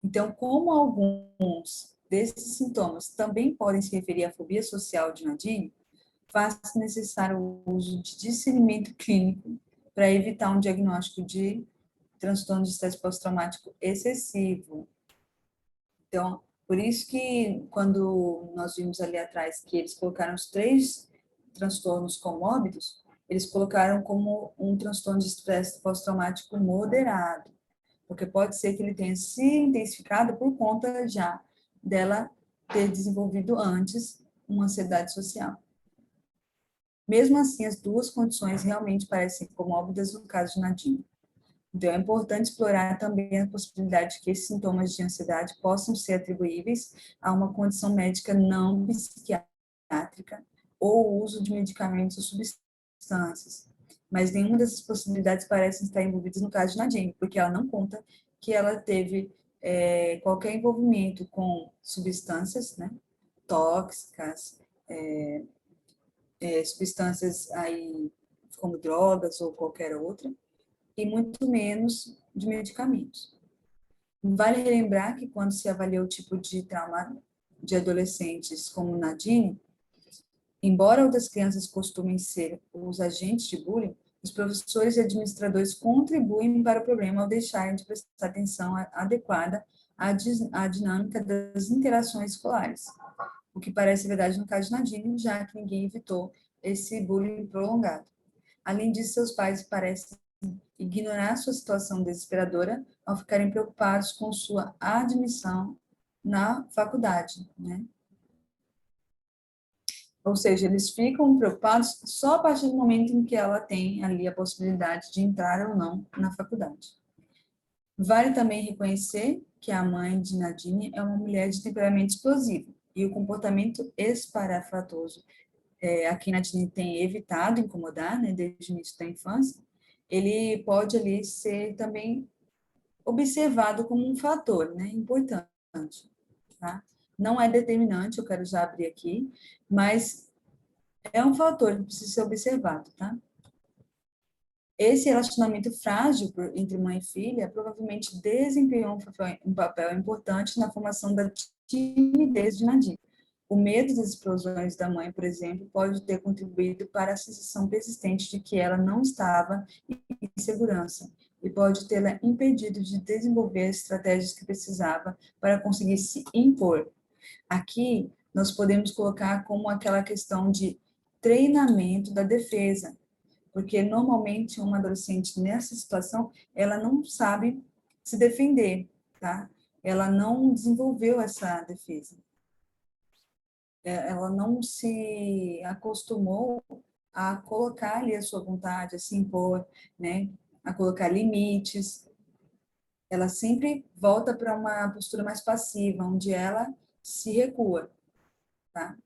Então, como alguns desses sintomas também podem se referir à fobia social de Nadine, faz-se necessário o uso de discernimento clínico para evitar um diagnóstico de transtorno de estresse pós-traumático excessivo. Então, por isso que quando nós vimos ali atrás que eles colocaram os 3 transtornos comórbidos, eles colocaram como um transtorno de estresse pós-traumático moderado, porque pode ser que ele tenha se intensificado por conta já dela ter desenvolvido antes uma ansiedade social. Mesmo assim, as duas condições realmente parecem comórbidas no caso de Nadine. Então, é importante explorar também a possibilidade de que esses sintomas de ansiedade possam ser atribuíveis a uma condição médica não psiquiátrica ou o uso de medicamentos ou substâncias. Mas nenhuma dessas possibilidades parece estar envolvidas no caso de Nadine, porque ela não conta que ela teve qualquer envolvimento com substâncias, né, tóxicas, substâncias aí como drogas ou qualquer outra, e muito menos de medicamentos. Vale relembrar que quando se avalia o tipo de trauma de adolescentes como Nadine, embora outras crianças costumem ser os agentes de bullying, os professores e administradores contribuem para o problema ao deixarem de prestar atenção adequada à dinâmica das interações escolares, o que parece verdade no caso de Nadine, já que ninguém evitou esse bullying prolongado. Além disso, seus pais parecem ignorar sua situação desesperadora ao ficarem preocupados com sua admissão na faculdade, né? Ou seja, eles ficam preocupados só a partir do momento em que ela tem ali a possibilidade de entrar ou não na faculdade. Vale também reconhecer que a mãe de Nadine é uma mulher de temperamento explosivo e o comportamento esparafatoso a quem Nadine tem evitado incomodar, né, desde o início da infância, ele pode ali ser também observado como um fator, né, importante, tá? Não é determinante, eu quero já abrir aqui, mas é um fator que precisa ser observado, tá? Esse relacionamento frágil entre mãe e filha provavelmente desempenhou um papel importante na formação da timidez de Nadine. O medo das explosões da mãe, por exemplo, pode ter contribuído para a sensação persistente de que ela não estava em segurança e pode tê-la impedido de desenvolver as estratégias que precisava para conseguir se impor. Aqui, nós podemos colocar como aquela questão de treinamento da defesa, porque normalmente uma adolescente nessa situação, ela não sabe se defender, tá? Ela não desenvolveu essa defesa. Ela não se acostumou a colocar ali a sua vontade, a se impor, né? A colocar limites. Ela sempre volta para uma postura mais passiva, onde ela se recua, tá?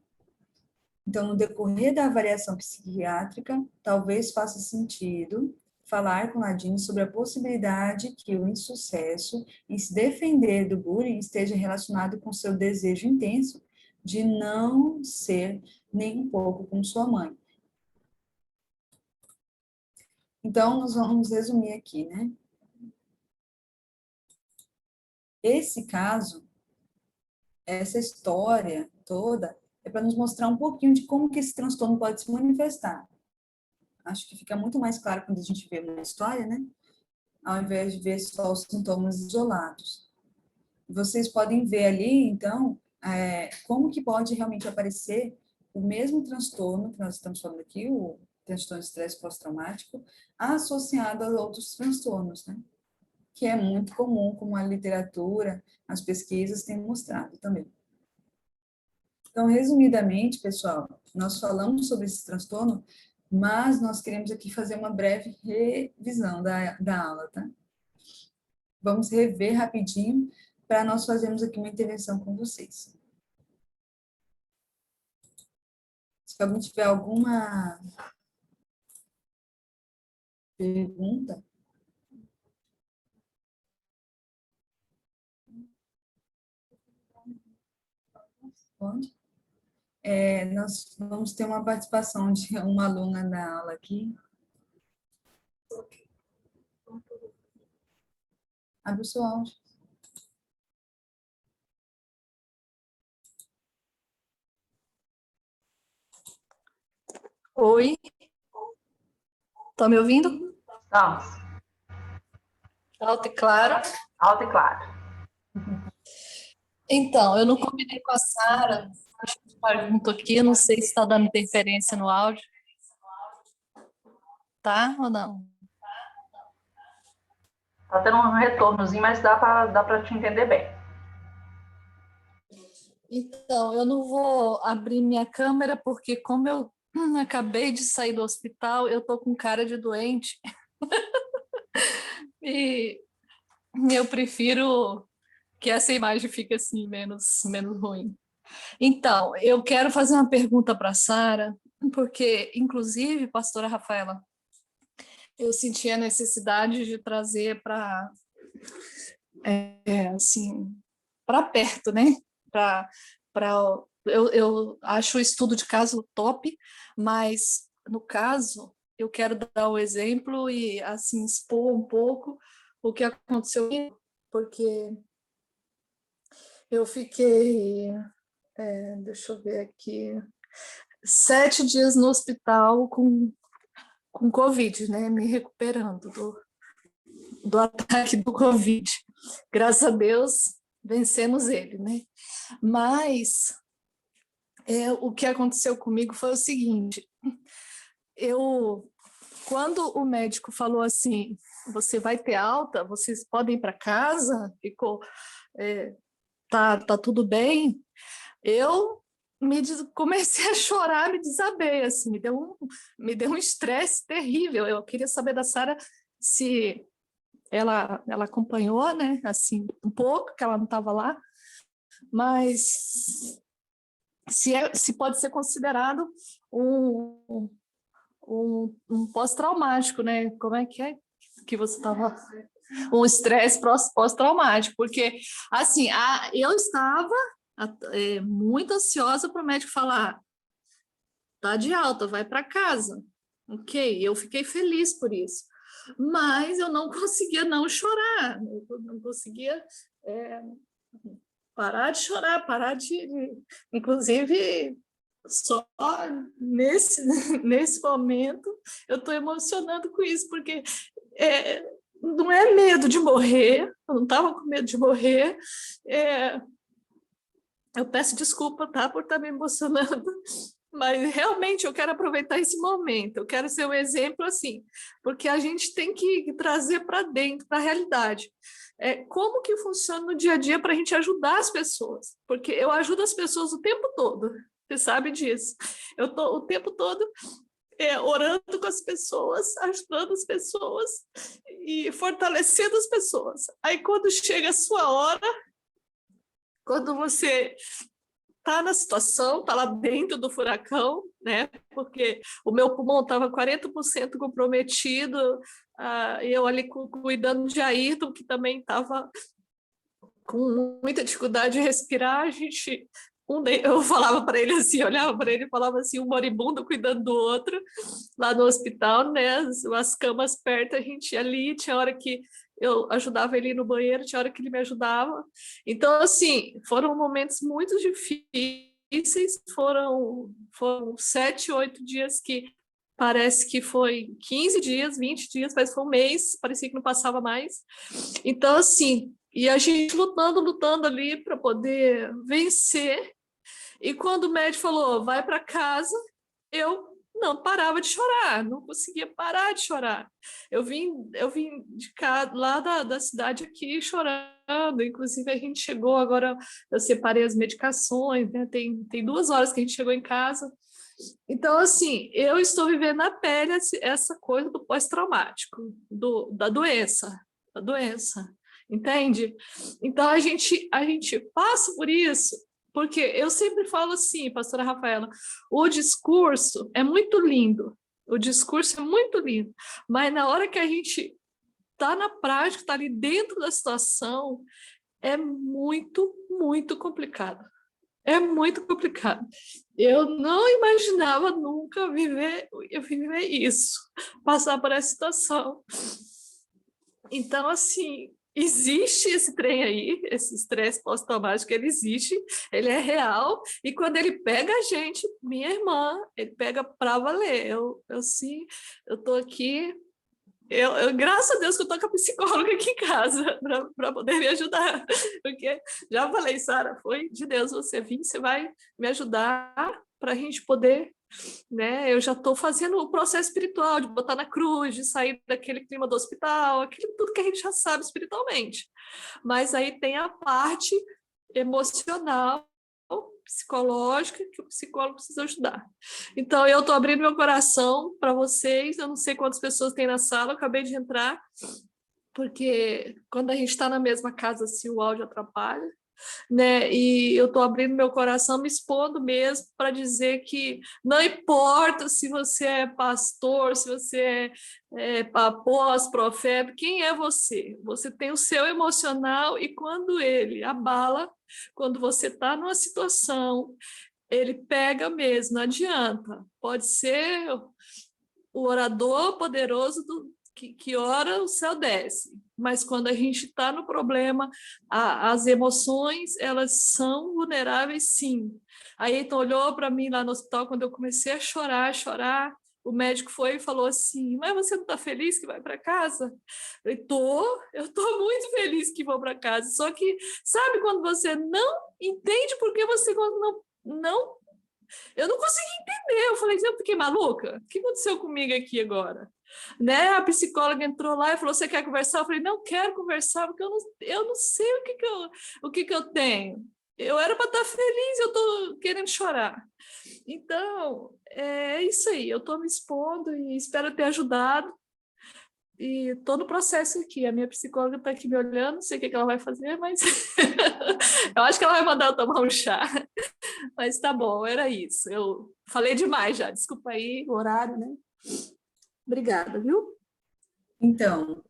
Então, no decorrer da avaliação psiquiátrica, talvez faça sentido falar com Nadine sobre a possibilidade que o insucesso em se defender do bullying esteja relacionado com seu desejo intenso de não ser nem um pouco como sua mãe. Então, nós vamos resumir aqui, né? Esse caso, essa história toda, é para nos mostrar um pouquinho de como que esse transtorno pode se manifestar. Acho que fica muito mais claro quando a gente vê uma história, né? Ao invés de ver só os sintomas isolados. Vocês podem ver ali, então, como que pode realmente aparecer o mesmo transtorno que nós estamos falando aqui, o transtorno de estresse pós-traumático, associado a outros transtornos, né? Que é muito comum, como a literatura, as pesquisas têm mostrado também. Então, resumidamente, pessoal, nós falamos sobre esse transtorno, mas nós queremos aqui fazer uma breve revisão da aula, tá? Vamos rever rapidinho para nós fazermos aqui uma intervenção com vocês. Se alguém tiver alguma pergunta, pode. Nós vamos ter uma participação de uma aluna da aula aqui. Abre o seu áudio. Oi, tá me ouvindo? Vamos. Alto e claro. Alto e claro. Então, eu não combinei com a Sara. Eu pergunto aqui, eu não sei se está dando interferência no áudio. Tá ou não? Tá tendo um retornozinho, mas dá para te entender bem. Então, eu não vou abrir minha câmera porque como eu acabei de sair do hospital, eu tô com cara de doente. E eu prefiro que essa imagem fique assim, menos ruim. Então, eu quero fazer uma pergunta para a Sara, porque, inclusive, pastora Rafaela, eu senti a necessidade de trazer para assim, para perto, né? Para eu acho o estudo de caso top, mas no caso eu quero dar o exemplo e assim expor um pouco o que aconteceu, porque eu fiquei, deixa eu ver aqui, 7 dias no hospital com Covid, né? Me recuperando do ataque do Covid. Graças a Deus, vencemos ele, né? Mas o que aconteceu comigo foi o seguinte, quando o médico falou assim, você vai ter alta, vocês podem ir para casa, tá tudo bem, eu comecei a chorar, me desabei, assim, me deu um estresse terrível. Eu queria saber da Sara se ela acompanhou, né, assim, um pouco, que ela não estava lá, mas se pode ser considerado um pós-traumático, né? Como é que você estava? Um estresse pós-traumático, porque, assim, eu estava muito ansiosa para o médico falar, tá de alta, vai para casa. Ok, eu fiquei feliz por isso. Mas eu não conseguia não chorar, eu não conseguia parar de chorar, inclusive, só nesse momento eu estou emocionando com isso, porque não é medo de morrer, eu não estava com medo de morrer, eu peço desculpa, tá, por estar me emocionando, mas realmente eu quero aproveitar esse momento, eu quero ser um exemplo assim, porque a gente tem que trazer para dentro, para a realidade. Como que funciona no dia a dia para a gente ajudar as pessoas? Porque eu ajudo as pessoas o tempo todo, você sabe disso. Eu estou o tempo todo orando com as pessoas, ajudando as pessoas e fortalecendo as pessoas. Aí, quando chega a sua hora, quando você está na situação, está lá dentro do furacão, né? Porque o meu pulmão estava 40% comprometido, e eu ali cuidando de Ayrton, que também estava com muita dificuldade de respirar. A gente, eu falava para ele assim, olhava para ele e falava assim, um moribundo cuidando do outro, lá no hospital, né? As camas perto, a gente ia ali, tinha hora que eu ajudava ele no banheiro, tinha hora que ele me ajudava. Então, assim, foram momentos muito difíceis, foram 7, 8 dias que parece que foi 15 dias, 20 dias, mas foi um mês, parecia que não passava mais. Então, assim, e a gente lutando ali para poder vencer. E quando o médico falou, vai para casa, eu não parava de chorar, não conseguia parar de chorar. Eu vim de casa, lá da cidade aqui chorando, inclusive a gente chegou agora, eu separei as medicações, né? Tem 2 horas que a gente chegou em casa. Então, assim, eu estou vivendo na pele essa coisa do pós-traumático, da doença, entende? Então, a gente passa por isso, porque eu sempre falo assim, pastora Rafaela, o discurso é muito lindo, mas na hora que a gente está na prática, está ali dentro da situação, é muito, muito complicado. É muito complicado. Eu não imaginava nunca viver isso, passar por essa situação. Então, assim, existe esse trem aí, esse estresse pós-traumático, ele existe, ele é real, e quando ele pega a gente, minha irmã, ele pega para valer. Sim, eu estou aqui, graças a Deus que eu estou com a psicóloga aqui em casa para poder me ajudar, porque já falei, Sara, foi de Deus você vir, você vai me ajudar para a gente poder, né? Eu já estou fazendo o processo espiritual de botar na cruz, de sair daquele clima do hospital, aquilo tudo que a gente já sabe espiritualmente. Mas aí tem a parte emocional, psicológica, que o psicólogo precisa ajudar. Então, eu estou abrindo meu coração para vocês, eu não sei quantas pessoas tem na sala, eu acabei de entrar, porque quando a gente está na mesma casa, assim, o áudio atrapalha, né? E eu estou abrindo meu coração, me expondo mesmo para dizer que não importa se você é pastor, se você é apóstolo, profeta, quem é você? Você tem o seu emocional e quando ele abala, quando você está numa situação, ele pega mesmo, não adianta. Pode ser o orador poderoso que ora, o céu desce. Mas quando a gente está no problema, as emoções, elas são vulneráveis, sim. Aí, então, olhou para mim lá no hospital, quando eu comecei a chorar, o médico foi e falou assim, mas você não está feliz que vai para casa? Eu estou muito feliz que vou para casa. Só que, sabe quando você não entende por que você não eu não consegui entender. Eu falei, eu fiquei maluca? O que aconteceu comigo aqui agora? Né? A psicóloga entrou lá e falou, você quer conversar? Eu falei, não quero conversar, porque eu não sei o que eu tenho. Eu era para estar feliz, eu estou querendo chorar. Então, é isso aí. Eu estou me expondo e espero ter ajudado. E todo o processo aqui. A minha psicóloga está aqui me olhando, não sei o que ela vai fazer, mas eu acho que ela vai mandar eu tomar um chá. Mas tá bom, era isso. Eu falei demais já, desculpa aí o horário, né? Obrigada, viu? Então,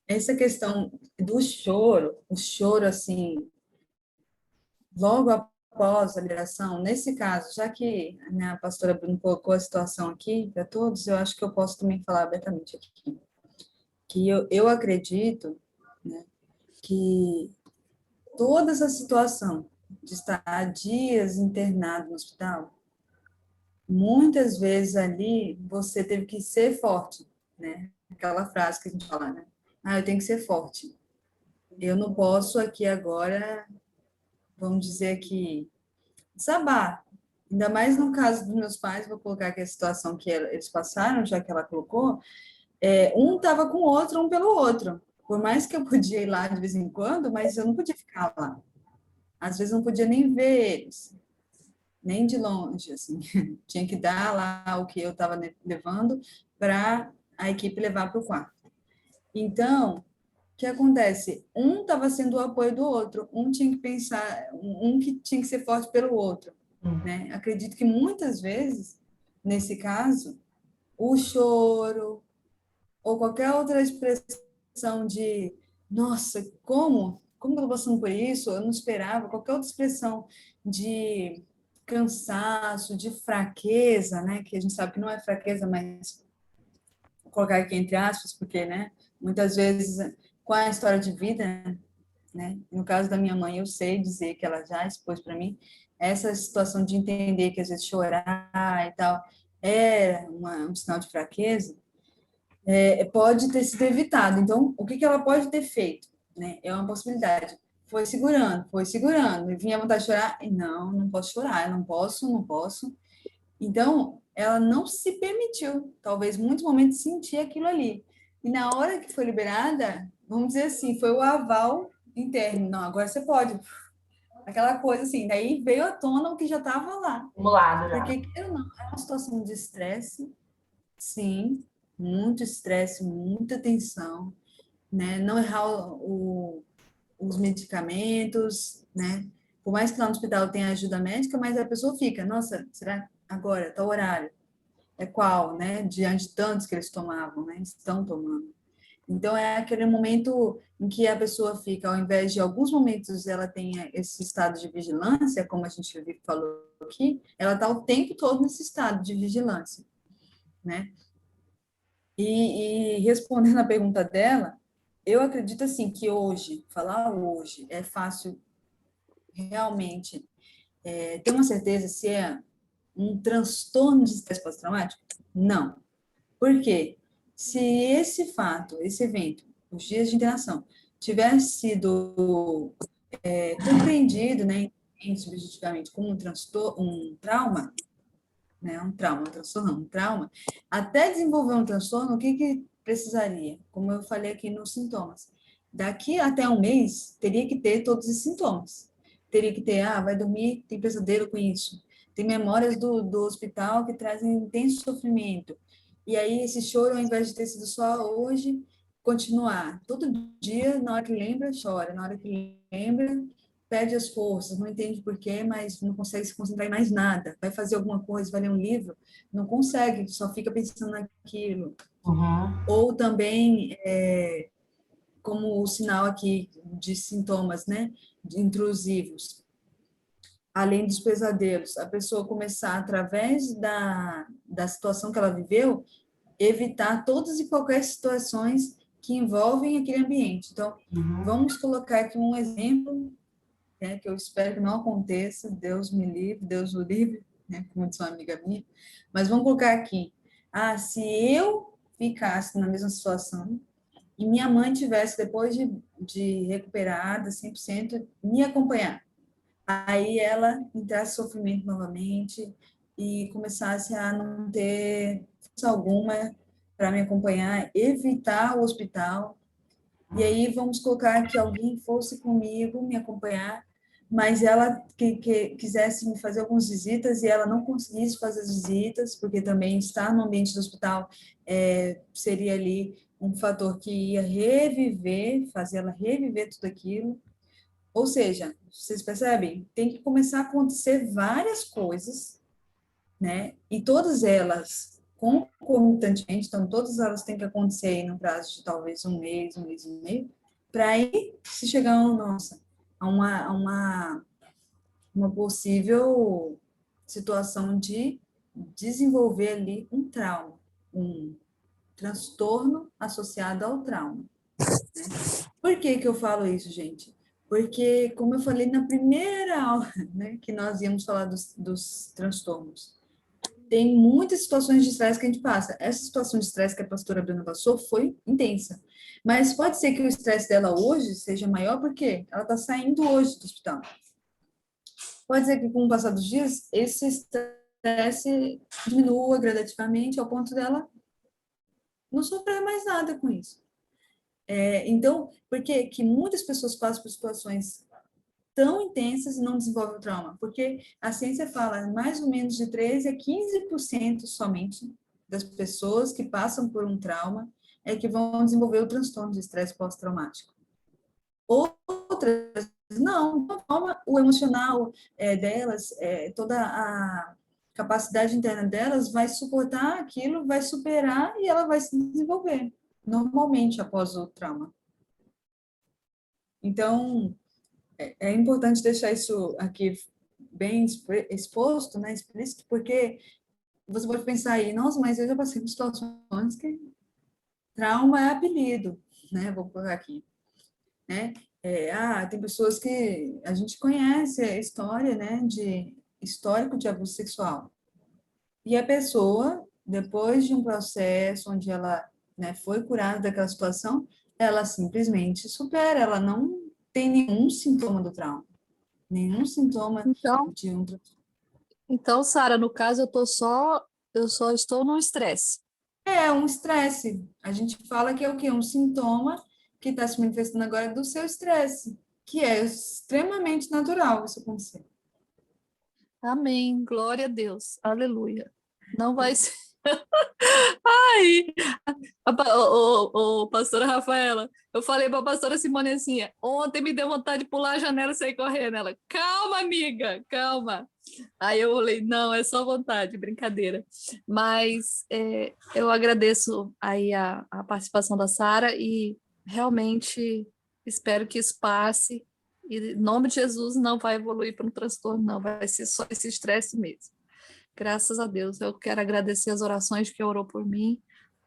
essa questão do choro, o choro, assim, logo após a liberação, nesse caso, já que a minha pastora Bruna colocou a situação aqui para todos, eu acho que eu posso também falar abertamente aqui. Que eu acredito, né, que toda essa situação de estar dias internado no hospital, muitas vezes ali você teve que ser forte, né? Aquela frase que a gente fala, né? Eu tenho que ser forte. Eu não posso aqui agora, vamos dizer aqui, desabar. Ainda mais no caso dos meus pais, vou colocar aqui a situação que eles passaram, já que ela colocou, um estava com o outro, um pelo outro. Por mais que eu podia ir lá de vez em quando, mas eu não podia ficar lá. Às vezes não podia nem ver eles, nem de longe, assim. Tinha que dar lá o que eu estava levando para a equipe levar para o quarto. Então, o que acontece? Um estava sendo o apoio do outro, um tinha que pensar, um que tinha que ser forte pelo outro, né? Acredito que muitas vezes, nesse caso, o choro ou qualquer outra expressão de, nossa, como eu estou passando por isso? Eu não esperava. Qualquer outra expressão de cansaço, de fraqueza, né? Que a gente sabe que não é fraqueza, mas vou colocar aqui entre aspas, porque, né? Muitas vezes, com a história de vida, né? No caso da minha mãe, eu sei dizer que ela já expôs para mim essa situação de entender que às vezes chorar e tal era um sinal de fraqueza, pode ter sido evitado. Então, o que ela pode ter feito? Né? É uma possibilidade. Foi segurando, e vinha a vontade de chorar, e não posso chorar, não posso. Então, ela não se permitiu, talvez, muitos momentos, sentir aquilo ali. E na hora que foi liberada, vamos dizer assim, foi o aval interno. Não, agora você pode. Aquela coisa assim, daí veio à tona o que já estava lá. Acumulado já. Porque, queira ou não, é uma situação de estresse, sim, muito estresse, muita tensão, né? Não errar os medicamentos, né? Por mais que lá no hospital tenha ajuda médica, mas a pessoa fica, nossa, será agora, tá o horário? É qual, né? Diante de tantos que eles tomavam, né? Estão tomando. Então, é aquele momento em que a pessoa fica, ao invés de alguns momentos ela tenha esse estado de vigilância, como a gente falou aqui, ela está o tempo todo nesse estado de vigilância, né? E respondendo a pergunta dela, eu acredito assim que hoje, falar hoje, é fácil realmente ter uma certeza se é um transtorno de estresse pós-traumático? Não. Por quê? Se esse fato, esse evento, os dias de internação, tivesse sido compreendido, né, subjetivamente como um transtorno, um trauma, né, um transtorno, não, um trauma, até desenvolver um transtorno, o que precisaria? Como eu falei aqui nos sintomas. Daqui até um mês, teria que ter todos os sintomas. Teria que ter, vai dormir, tem pesadelo com isso. Tem memórias do hospital que trazem intenso sofrimento. E aí, esse choro, ao invés de ter sido só hoje, continuar. Todo dia, na hora que lembra, chora. Na hora que lembra, perde as forças, não entende por quê, mas não consegue se concentrar em mais nada. Vai fazer alguma coisa, vai ler um livro, não consegue, só fica pensando naquilo. Uhum. Ou também, como o sinal aqui de sintomas, né, de intrusivos, além dos pesadelos, a pessoa começar, através da situação que ela viveu, evitar todas e qualquer situações que envolvem aquele ambiente. Então, vamos colocar aqui um exemplo, né, que eu espero que não aconteça, Deus me livre, Deus o livre, né, como disse uma amiga minha, mas vamos colocar aqui, se eu ficasse na mesma situação e minha mãe tivesse, depois de recuperada 100%, me acompanhar, aí ela entrasse em sofrimento novamente e começasse a não ter força alguma para me acompanhar, evitar o hospital. E aí vamos colocar que alguém fosse comigo me acompanhar, mas ela que quisesse me fazer algumas visitas e ela não conseguisse fazer as visitas, porque também estar no ambiente do hospital seria ali um fator que ia reviver, fazer ela reviver tudo aquilo. Ou seja, vocês percebem? Tem que começar a acontecer várias coisas, né? E todas elas concomitantemente, então todas elas têm que acontecer no prazo de talvez um mês e meio, para aí se chegar nossa, uma possível situação de desenvolver ali um trauma, um transtorno associado ao trauma. Né? Por que que eu falo isso, gente? Porque, como eu falei na primeira aula, né, que nós íamos falar dos transtornos, tem muitas situações de estresse que a gente passa. Essa situação de estresse que a pastora Bruna passou foi intensa. Mas pode ser que o estresse dela hoje seja maior porque ela está saindo hoje do hospital. Pode ser que com o passar dos dias, esse estresse diminua gradativamente ao ponto dela não sofrer mais nada com isso. Então, porque que muitas pessoas passam por situações tão intensas e não desenvolvem o trauma? Porque a ciência fala mais ou menos de 13 a 15% somente das pessoas que passam por um trauma é que vão desenvolver o transtorno de estresse pós-traumático. Outras, não, o emocional delas, toda a capacidade interna delas vai suportar aquilo, vai superar e ela vai se desenvolver, normalmente, após o trauma. Então, é importante deixar isso aqui bem exposto, né, explícito, porque você pode pensar aí, nossa, mas eu já passei por situações que trauma é apelido, né, vou colocar aqui, né, tem pessoas que a gente conhece a história, né, de histórico de abuso sexual, e a pessoa, depois de um processo onde ela, né, foi curada daquela situação, ela simplesmente supera, ela não tem nenhum sintoma do trauma, nenhum sintoma Então, de um... então, Sara, no caso, eu só estou no estresse. É um estresse. A gente fala que é o quê? Um sintoma que está se manifestando agora do seu estresse, que é extremamente natural isso acontecer. Amém. Glória a Deus. Aleluia. Não vai ser. Ai, pastora Rafaela, eu falei para a pastora Simone assim, ontem me deu vontade de pular a janela e sair correndo. Ela, calma, amiga, calma. Aí eu falei, não, é só vontade, brincadeira. Mas eu agradeço aí a participação da Sara e realmente espero que isso passe. E em nome de Jesus não vai evoluir para um transtorno, não, vai ser só esse estresse mesmo. Graças a Deus. Eu quero agradecer as orações que orou por mim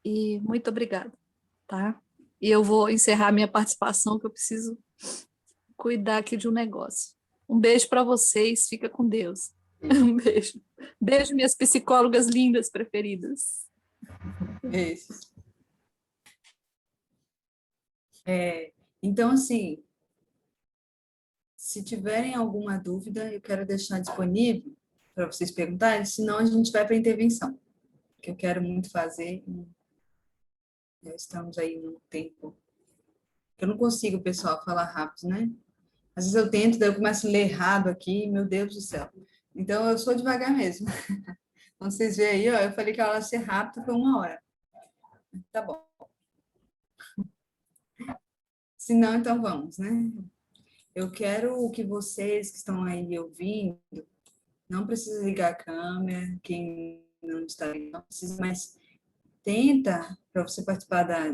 e muito obrigada, tá? E eu vou encerrar minha participação, que eu preciso cuidar aqui de um negócio. Um beijo para vocês, fica com Deus. Um beijo. Beijo, minhas psicólogas lindas preferidas. Isso. Então, assim, se tiverem alguma dúvida, eu quero deixar disponível para vocês perguntarem, senão a gente vai para a intervenção, que eu quero muito fazer. E já estamos aí no tempo. Eu não consigo, pessoal, falar rápido, né? Às vezes eu tento, daí eu começo a ler errado aqui, meu Deus do céu. Então, eu sou devagar mesmo. Quando vocês verem aí, ó, eu falei que ela ia ser rápida por 1 hora. Tá bom. Se não, então vamos, né? Eu quero que vocês que estão aí ouvindo, não precisa ligar a câmera, quem não está ligando, não precisa, mas tenta, para você participar da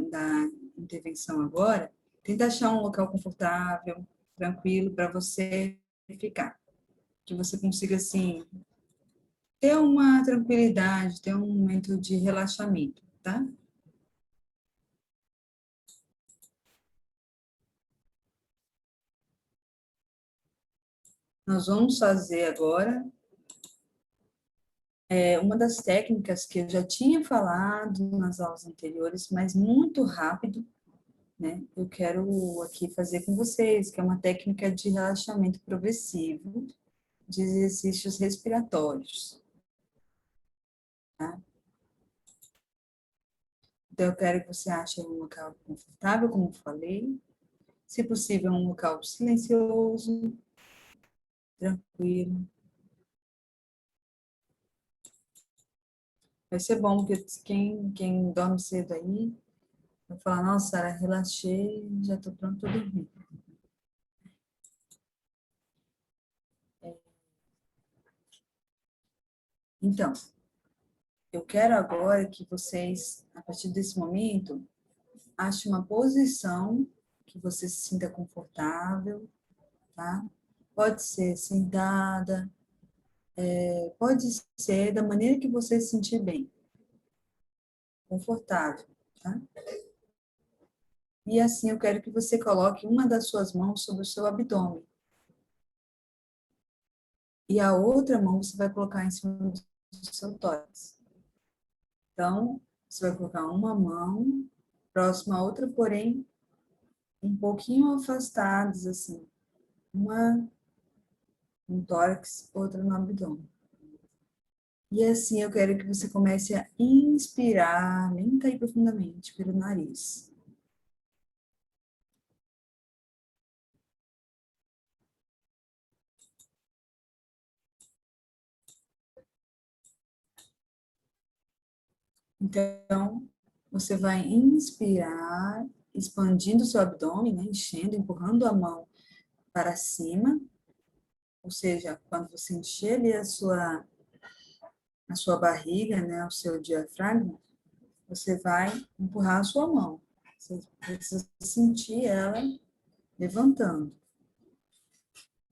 intervenção agora, tenta achar um local confortável, tranquilo, para você ficar. Que você consiga, assim, ter uma tranquilidade, ter um momento de relaxamento, tá? Nós vamos fazer agora uma das técnicas que eu já tinha falado nas aulas anteriores, mas muito rápido, né? Eu quero aqui fazer com vocês, que é uma técnica de relaxamento progressivo de exercícios respiratórios, tá? Então, eu quero que você ache um local confortável, como eu falei, se possível, um local silencioso, tranquilo. Vai ser bom, porque quem dorme cedo aí vai falar, nossa, Sara, relaxei, já estou pronto para dormir. Então, eu quero agora que vocês, a partir desse momento, achem uma posição que você se sinta confortável, tá? Pode ser sentada, pode ser da maneira que você se sentir bem, confortável, tá? E assim eu quero que você coloque uma das suas mãos sobre o seu abdômen. E a outra mão você vai colocar em cima do seu tórax. Então, você vai colocar uma mão próxima à outra, porém, um pouquinho afastadas, assim. Uma no tórax, outra no abdômen. E assim eu quero que você comece a inspirar lenta e profundamente pelo nariz. Então, você vai inspirar, expandindo o seu abdômen, né? Enchendo, empurrando a mão para cima, ou seja, quando você encher ali a sua barriga, né? O seu diafragma, você vai empurrar a sua mão. Você precisa sentir ela levantando.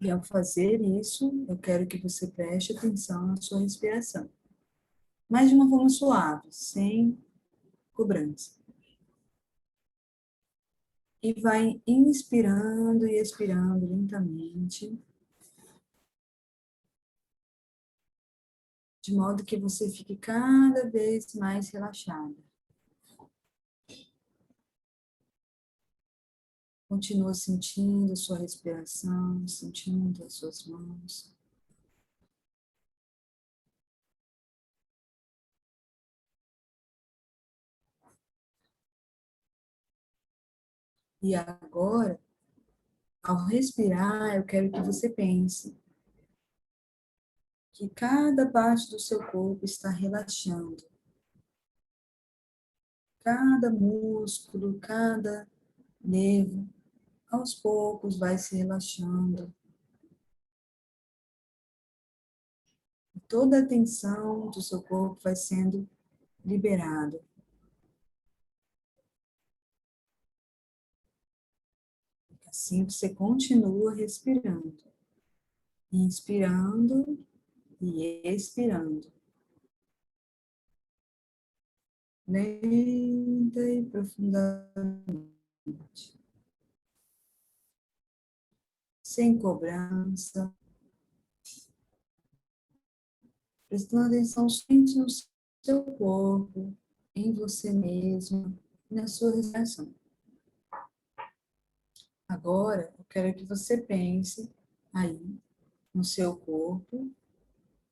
E ao fazer isso, eu quero que você preste atenção na sua respiração. Mas de uma forma suave, sem cobrança. E vai inspirando e expirando lentamente, de modo que você fique cada vez mais relaxada. Continua sentindo a sua respiração, sentindo as suas mãos. E agora, ao respirar, eu quero que você pense que cada parte do seu corpo está relaxando. Cada músculo, cada nervo, aos poucos vai se relaxando. Toda a tensão do seu corpo vai sendo liberada. Assim você continua respirando, inspirando e expirando. Lenta e profundamente. Sem cobrança. Prestando atenção somente no seu corpo, em você mesmo, na sua respiração. Agora, eu quero que você pense aí no seu corpo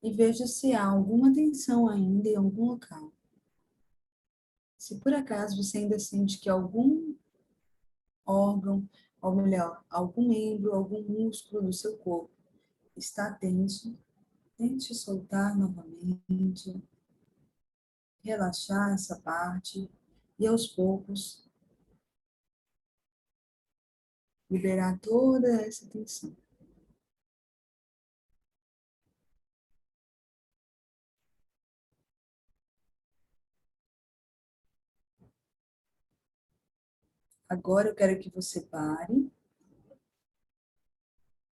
e veja se há alguma tensão ainda em algum local. Se por acaso você ainda sente que algum órgão, ou melhor, algum membro, algum músculo do seu corpo está tenso, tente soltar novamente, relaxar essa parte e aos poucos liberar toda essa tensão. Agora eu quero que você pare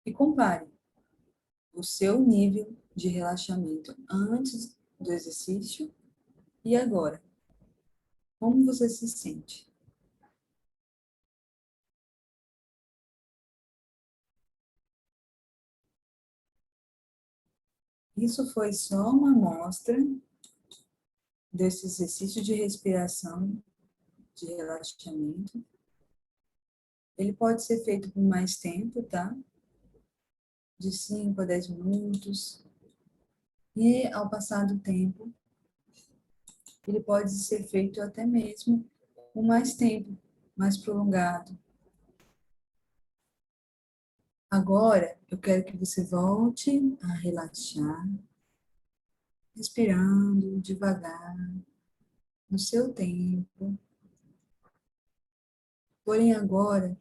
e compare o seu nível de relaxamento antes do exercício e agora. Como você se sente? Isso foi só uma amostra desse exercício de respiração, de relaxamento. Ele pode ser feito por mais tempo, tá? De 5 a 10 minutos. E ao passar do tempo, ele pode ser feito até mesmo por mais tempo, mais prolongado. Agora, eu quero que você volte a relaxar, respirando devagar, no seu tempo. Porém, agora,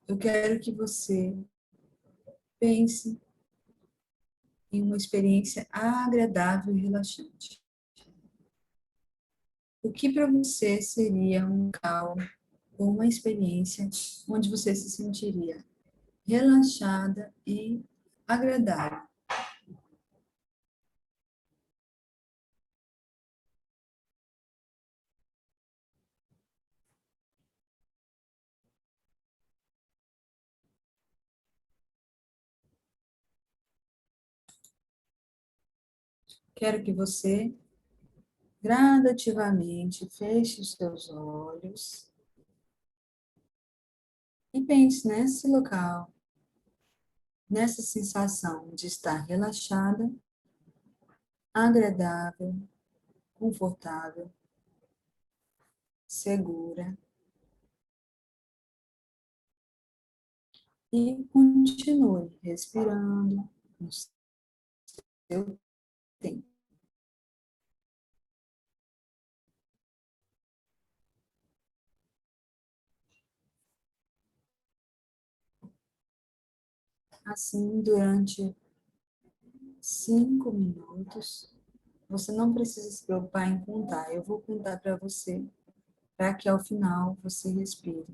eu quero que você pense em uma experiência agradável e relaxante. O que para você seria um local ou uma experiência onde você se sentiria relaxada e agradável? Quero que você gradativamente feche os seus olhos e pense nesse local, nessa sensação de estar relaxada, agradável, confortável, segura. E continue respirando no seu tempo. assim durante 5 minutos. Você não precisa se preocupar em contar. Eu vou contar para você, para que ao final você respire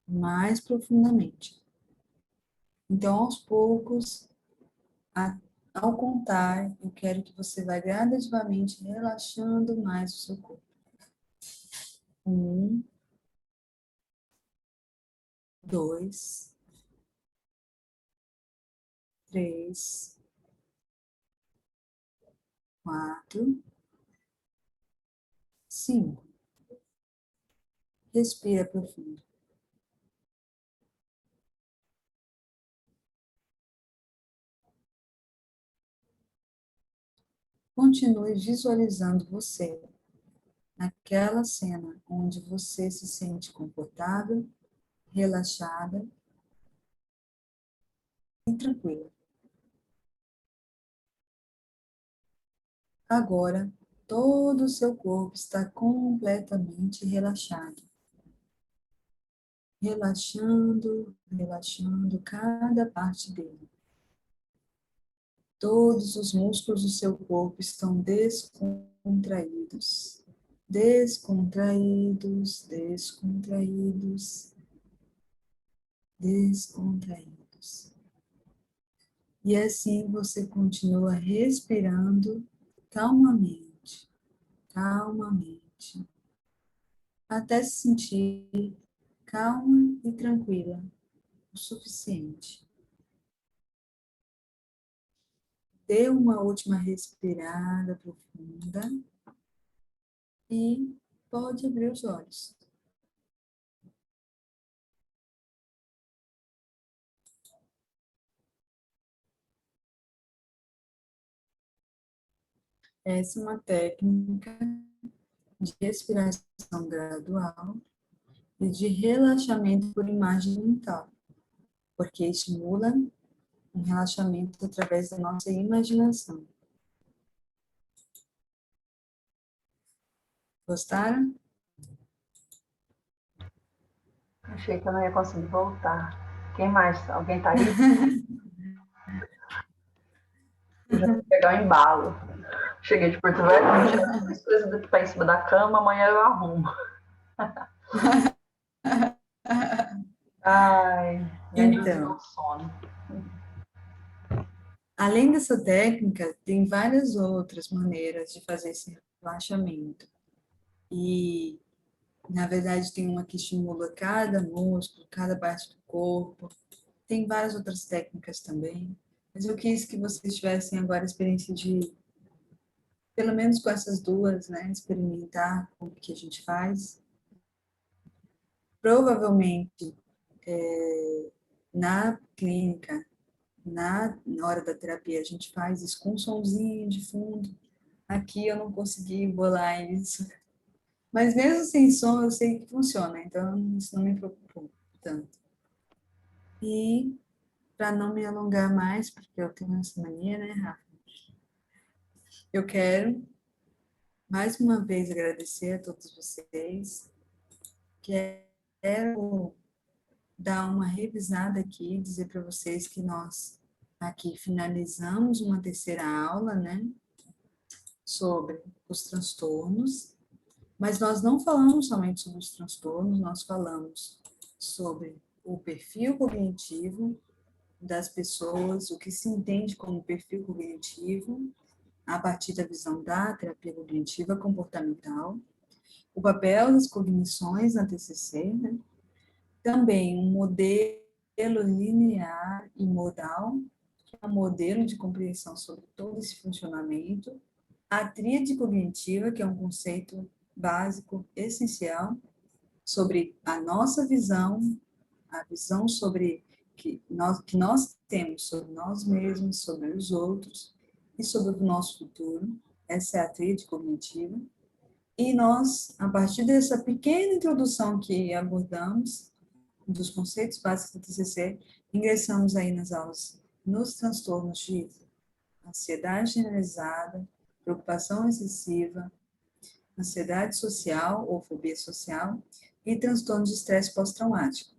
mais profundamente. Então, aos poucos, ao contar, eu quero que você vá gradativamente relaxando mais o seu corpo. 1, 2, 3, 4, 5. Respira profundo. Continue visualizando você naquela cena onde você se sente confortável, relaxada e tranquila. Agora, todo o seu corpo está completamente relaxado. Relaxando, relaxando cada parte dele. Todos os músculos do seu corpo estão descontraídos. Descontraídos, descontraídos, descontraídos. E assim você continua respirando calmamente, calmamente, até se sentir calma e tranquila o suficiente. Dê uma última respirada profunda e pode abrir os olhos. Essa é uma técnica de respiração gradual e de relaxamento por imagem mental, porque estimula um relaxamento através da nossa imaginação. Gostaram? Achei que eu não ia conseguir voltar. Quem mais? Alguém tá aí? Eu já vou pegar o embalo. Cheguei de Porto Velho, deixei as coisas para em cima da cama, amanhã eu arrumo. Ai, me ajuda o Então, sono. além dessa técnica, tem várias outras maneiras de fazer esse relaxamento. E, na verdade, tem uma que estimula cada músculo, cada parte do corpo. Tem várias outras técnicas também. Mas eu quis que vocês tivessem agora a experiência de, pelo menos com essas duas, né, experimentar o que a gente faz. Provavelmente, na clínica, na hora da terapia, a gente faz isso com um somzinho de fundo. Aqui eu não consegui bolar isso. Mas mesmo sem som, eu sei que funciona, então isso não me preocupou tanto. E, para não me alongar mais, porque eu tenho essa mania, né, Rafa? Eu quero, mais uma vez, agradecer a todos vocês. Quero dar uma revisada aqui, dizer para vocês que nós aqui finalizamos uma terceira aula, né, sobre os transtornos, mas nós não falamos somente sobre os transtornos, nós falamos sobre o perfil cognitivo das pessoas, o que se entende como perfil cognitivo, a partir da visão da terapia cognitiva comportamental, o papel das cognições na TCC, né? Também um modelo linear e modal, que é um modelo de compreensão sobre todo esse funcionamento, a tríade cognitiva, que é um conceito básico, essencial, sobre a nossa visão, a visão sobre que nós temos sobre nós mesmos, sobre os outros e sobre o nosso futuro. Essa é a tríade cognitiva. E nós, a partir dessa pequena introdução que abordamos, dos conceitos básicos do TCC, ingressamos aí nas aulas nos transtornos de ansiedade generalizada, preocupação excessiva, ansiedade social ou fobia social e transtorno de estresse pós-traumático,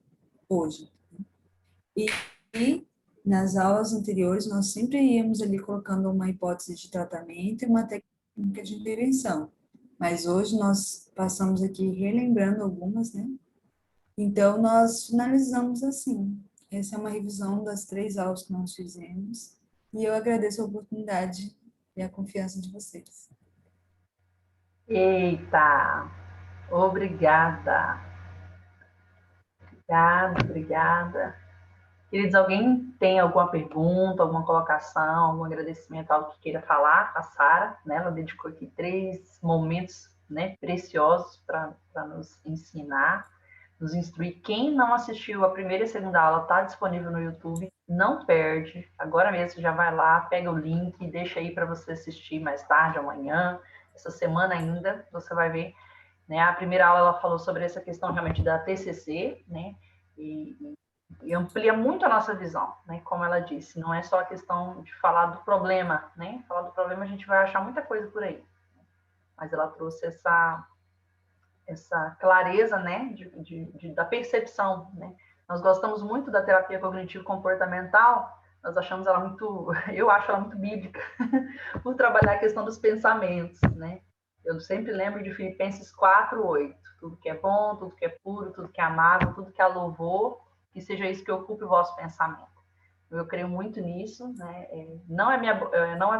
hoje. E nas aulas anteriores, nós sempre íamos ali colocando uma hipótese de tratamento e uma técnica de intervenção. Mas hoje nós passamos aqui relembrando algumas, né? Então, nós finalizamos assim. Essa é uma revisão das 3 aulas que nós fizemos. E eu agradeço a oportunidade e a confiança de vocês. Eita! Obrigada. Obrigada. Queridos, alguém tem alguma pergunta, alguma colocação, algum agradecimento, algo que queira falar? A Sara, né? Ela dedicou aqui 3 momentos, né, preciosos para nos ensinar, nos instruir. Quem não assistiu a primeira e a segunda aula, está disponível no YouTube, não perde. Agora mesmo já vai lá, pega o link, deixa aí para você assistir mais tarde, amanhã, essa semana ainda, você vai ver. Né? A primeira aula ela falou sobre essa questão realmente da TCC, né? E amplia muito a nossa visão, né? Como ela disse, não é só a questão de falar do problema, né? Falar do problema a gente vai achar muita coisa por aí, mas ela trouxe essa clareza, né? Da percepção, né? Nós gostamos muito da terapia cognitivo-comportamental, nós achamos ela muito, eu acho ela muito bíblica, por trabalhar a questão dos pensamentos, né? Eu sempre lembro de Filipenses 4:8, tudo que é bom, tudo que é puro, tudo que é amável, tudo que é louvor, que seja isso que ocupe o vosso pensamento. Eu creio muito nisso, né? Não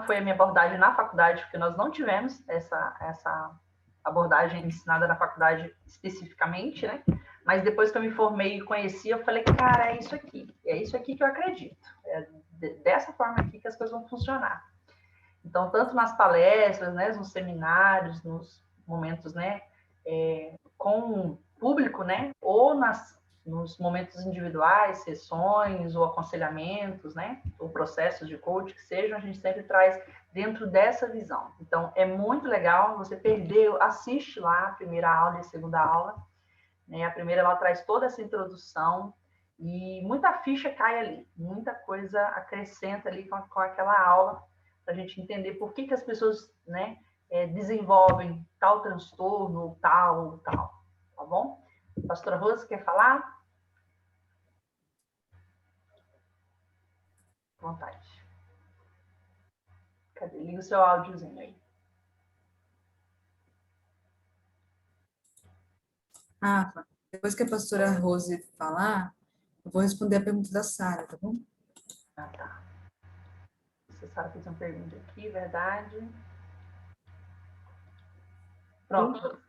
foi a minha abordagem na faculdade, porque nós não tivemos essa abordagem ensinada na faculdade especificamente, né? Mas depois que eu me formei e conheci, eu falei, cara, é isso aqui que eu acredito. É dessa forma aqui que as coisas vão funcionar. Então, tanto nas palestras, né, nos seminários, nos momentos, né, com o público, né, ou nos momentos individuais, sessões ou aconselhamentos, né, ou processos de coaching que sejam, a gente sempre traz dentro dessa visão. Então, é muito legal, você perdeu, assiste lá a primeira aula e a segunda aula, né, a primeira ela traz toda essa introdução e muita ficha cai ali, muita coisa acrescenta ali com aquela aula, para a gente entender por que as pessoas, né, desenvolvem tal transtorno, tal, tá bom? Pastora Rosa, quer falar? À vontade. Cadê? Liga o seu áudiozinho aí. Rafa, depois que a pastora Rose falar, eu vou responder a pergunta da Sara, tá bom? Ah, tá. Você sabe fazer uma pergunta aqui, verdade? Pronto.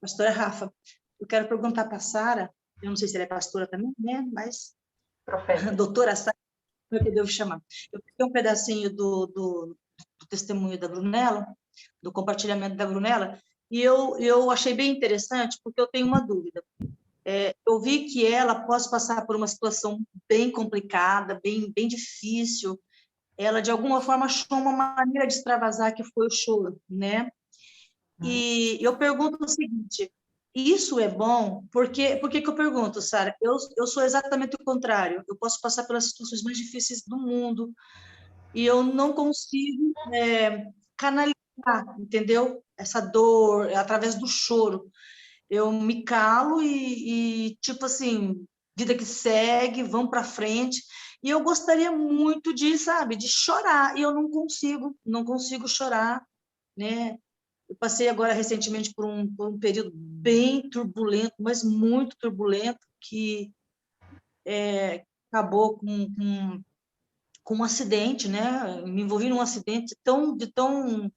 Pastora Rafa, eu quero perguntar para a Sara, eu não sei se ela é pastora também, né? Mas Profeta. doutora Sara, como é que eu devo chamar? Eu peguei um pedacinho do testemunho da Brunella, do compartilhamento da Brunella, e eu achei bem interessante, porque eu tenho uma dúvida. Eu vi que ela, após passar por uma situação bem complicada, bem difícil, ela, de alguma forma, achou uma maneira de extravasar, que foi o choro, né? E eu pergunto o seguinte, isso é bom? Por que eu pergunto, Sara? Eu sou exatamente o contrário. Eu posso passar pelas situações mais difíceis do mundo e eu não consigo canalizar, entendeu? Essa dor através do choro. Eu me calo tipo assim, vida que segue, vamos para frente. E eu gostaria muito de, sabe, de chorar. E eu não consigo chorar, né? Eu passei agora recentemente por um período bem turbulento, mas muito turbulento, que acabou com um acidente, né? Me envolvi num acidente de tão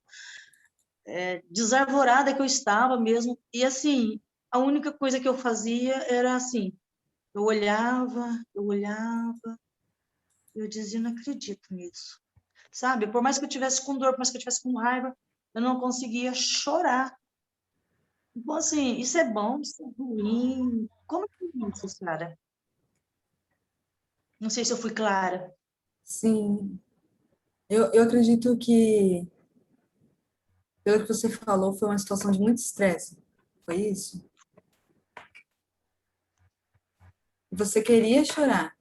desarvorada que eu estava mesmo. E assim, a única coisa que eu fazia era assim, eu olhava, eu dizia, não acredito nisso. Sabe? Por mais que eu tivesse com dor, por mais que eu tivesse com raiva, eu não conseguia chorar. Bom, assim, isso é bom, isso é ruim. Como que é isso, Sara? Não sei se eu fui clara. Sim, eu acredito que, pelo que você falou, foi uma situação de muito estresse. Foi isso? Você queria chorar.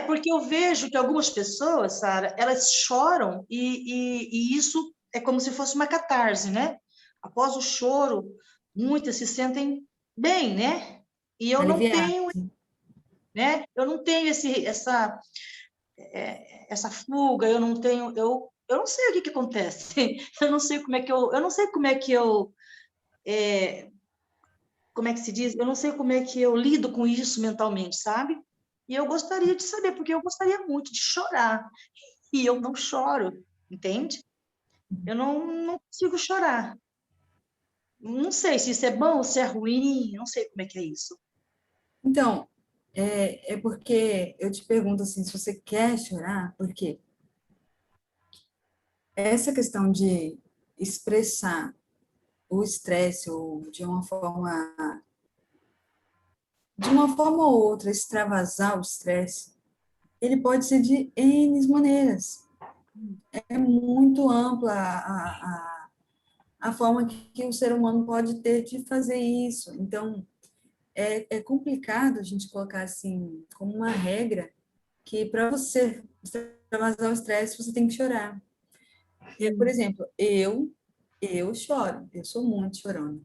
Porque eu vejo que algumas pessoas, Sara, elas choram e isso é como se fosse uma catarse, né? Após o choro, muitas se sentem bem, né? E eu não Aliviar. tenho, né? Eu não tenho essa fuga, eu não tenho, eu não sei o que acontece, eu não sei como é que eu não sei como é que se diz, eu não sei como é que eu lido com isso mentalmente, sabe? E eu gostaria de saber, porque eu gostaria muito de chorar, e eu não choro, entende? Eu não consigo chorar. Não sei se isso é bom ou se é ruim, não sei como é que é isso. Então, é porque eu te pergunto assim, se você quer chorar, por quê? Essa questão de expressar o estresse ou de uma forma ou outra, extravasar o estresse, ele pode ser de N maneiras. É muito ampla a forma que o ser humano pode ter de fazer isso. Então, é complicado a gente colocar assim, como uma regra, que para você extravasar o estresse, você tem que chorar. Por exemplo, eu choro, eu sou muito chorona.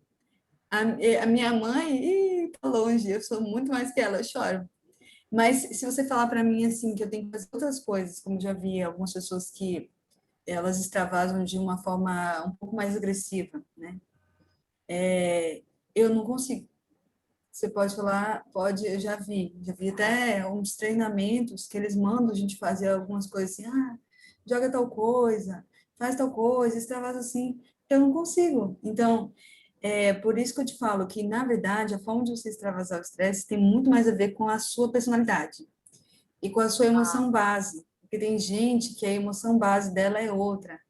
A minha mãe, tá longe, eu sou muito mais que ela, eu choro. Mas se você falar para mim assim que eu tenho que fazer outras coisas, como já vi algumas pessoas que elas extravasam de uma forma um pouco mais agressiva, né? Eu não consigo. Você pode falar, pode, eu já vi até uns treinamentos que eles mandam a gente fazer algumas coisas assim, joga tal coisa, faz tal coisa, extravasa assim. Eu não consigo. Então, por isso que eu te falo que, na verdade, a forma de você extravasar o estresse tem muito mais a ver com a sua personalidade e com a sua emoção base. Porque tem gente que a emoção base dela é outra.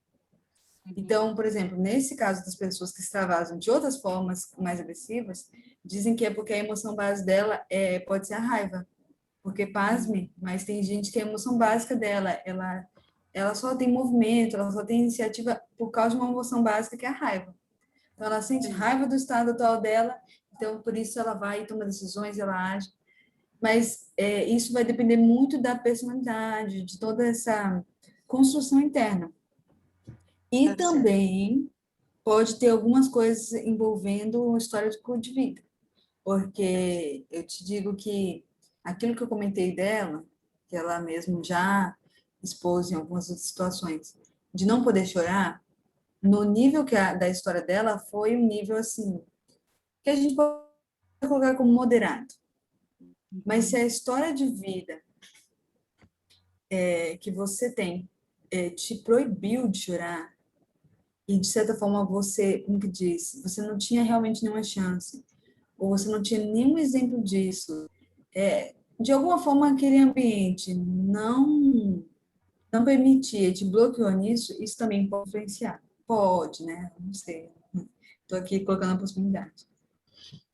Então, por exemplo, nesse caso das pessoas que extravasam de outras formas mais agressivas, dizem que é porque a emoção base dela pode ser a raiva. Porque, pasme, mas tem gente que a emoção básica dela, ela só tem movimento, ela só tem iniciativa por causa de uma emoção básica que é a raiva. Então, ela sente raiva do estado atual dela, então, por isso ela vai e toma decisões, ela age. Mas isso vai depender muito da personalidade, de toda essa construção interna. E Tá certo. também pode ter algumas coisas envolvendo uma história de vida. Porque eu te digo que aquilo que eu comentei dela, que ela mesmo já expôs em algumas outras situações, de não poder chorar, no nível da história dela, foi um nível assim, que a gente pode colocar como moderado. Mas se a história de vida que você tem te proibiu de chorar, e de certa forma você, como que diz, você não tinha realmente nenhuma chance, ou você não tinha nenhum exemplo disso, de alguma forma aquele ambiente não permitia, te bloqueou nisso, isso também pode influenciar. Pode, né? Não sei. Estou aqui colocando a possibilidade.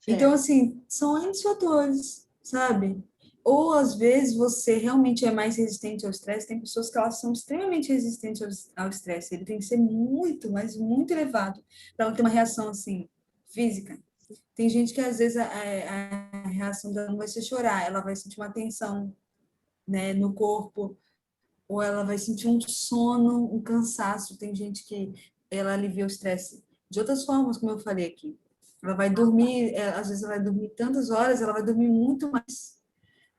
Então, Certo. assim, são N fatores, sabe? Ou às vezes você realmente é mais resistente ao estresse. Tem pessoas que elas são extremamente resistentes ao estresse. Ele tem que ser muito, mas muito elevado para ela ter uma reação assim física. Tem gente que às vezes a reação dela não vai ser chorar, ela vai sentir uma tensão, né, no corpo, ou ela vai sentir um sono, um cansaço. Tem gente que ela alivia o estresse de outras formas, como eu falei aqui. Ela vai dormir, às vezes ela vai dormir tantas horas, ela vai dormir muito mais.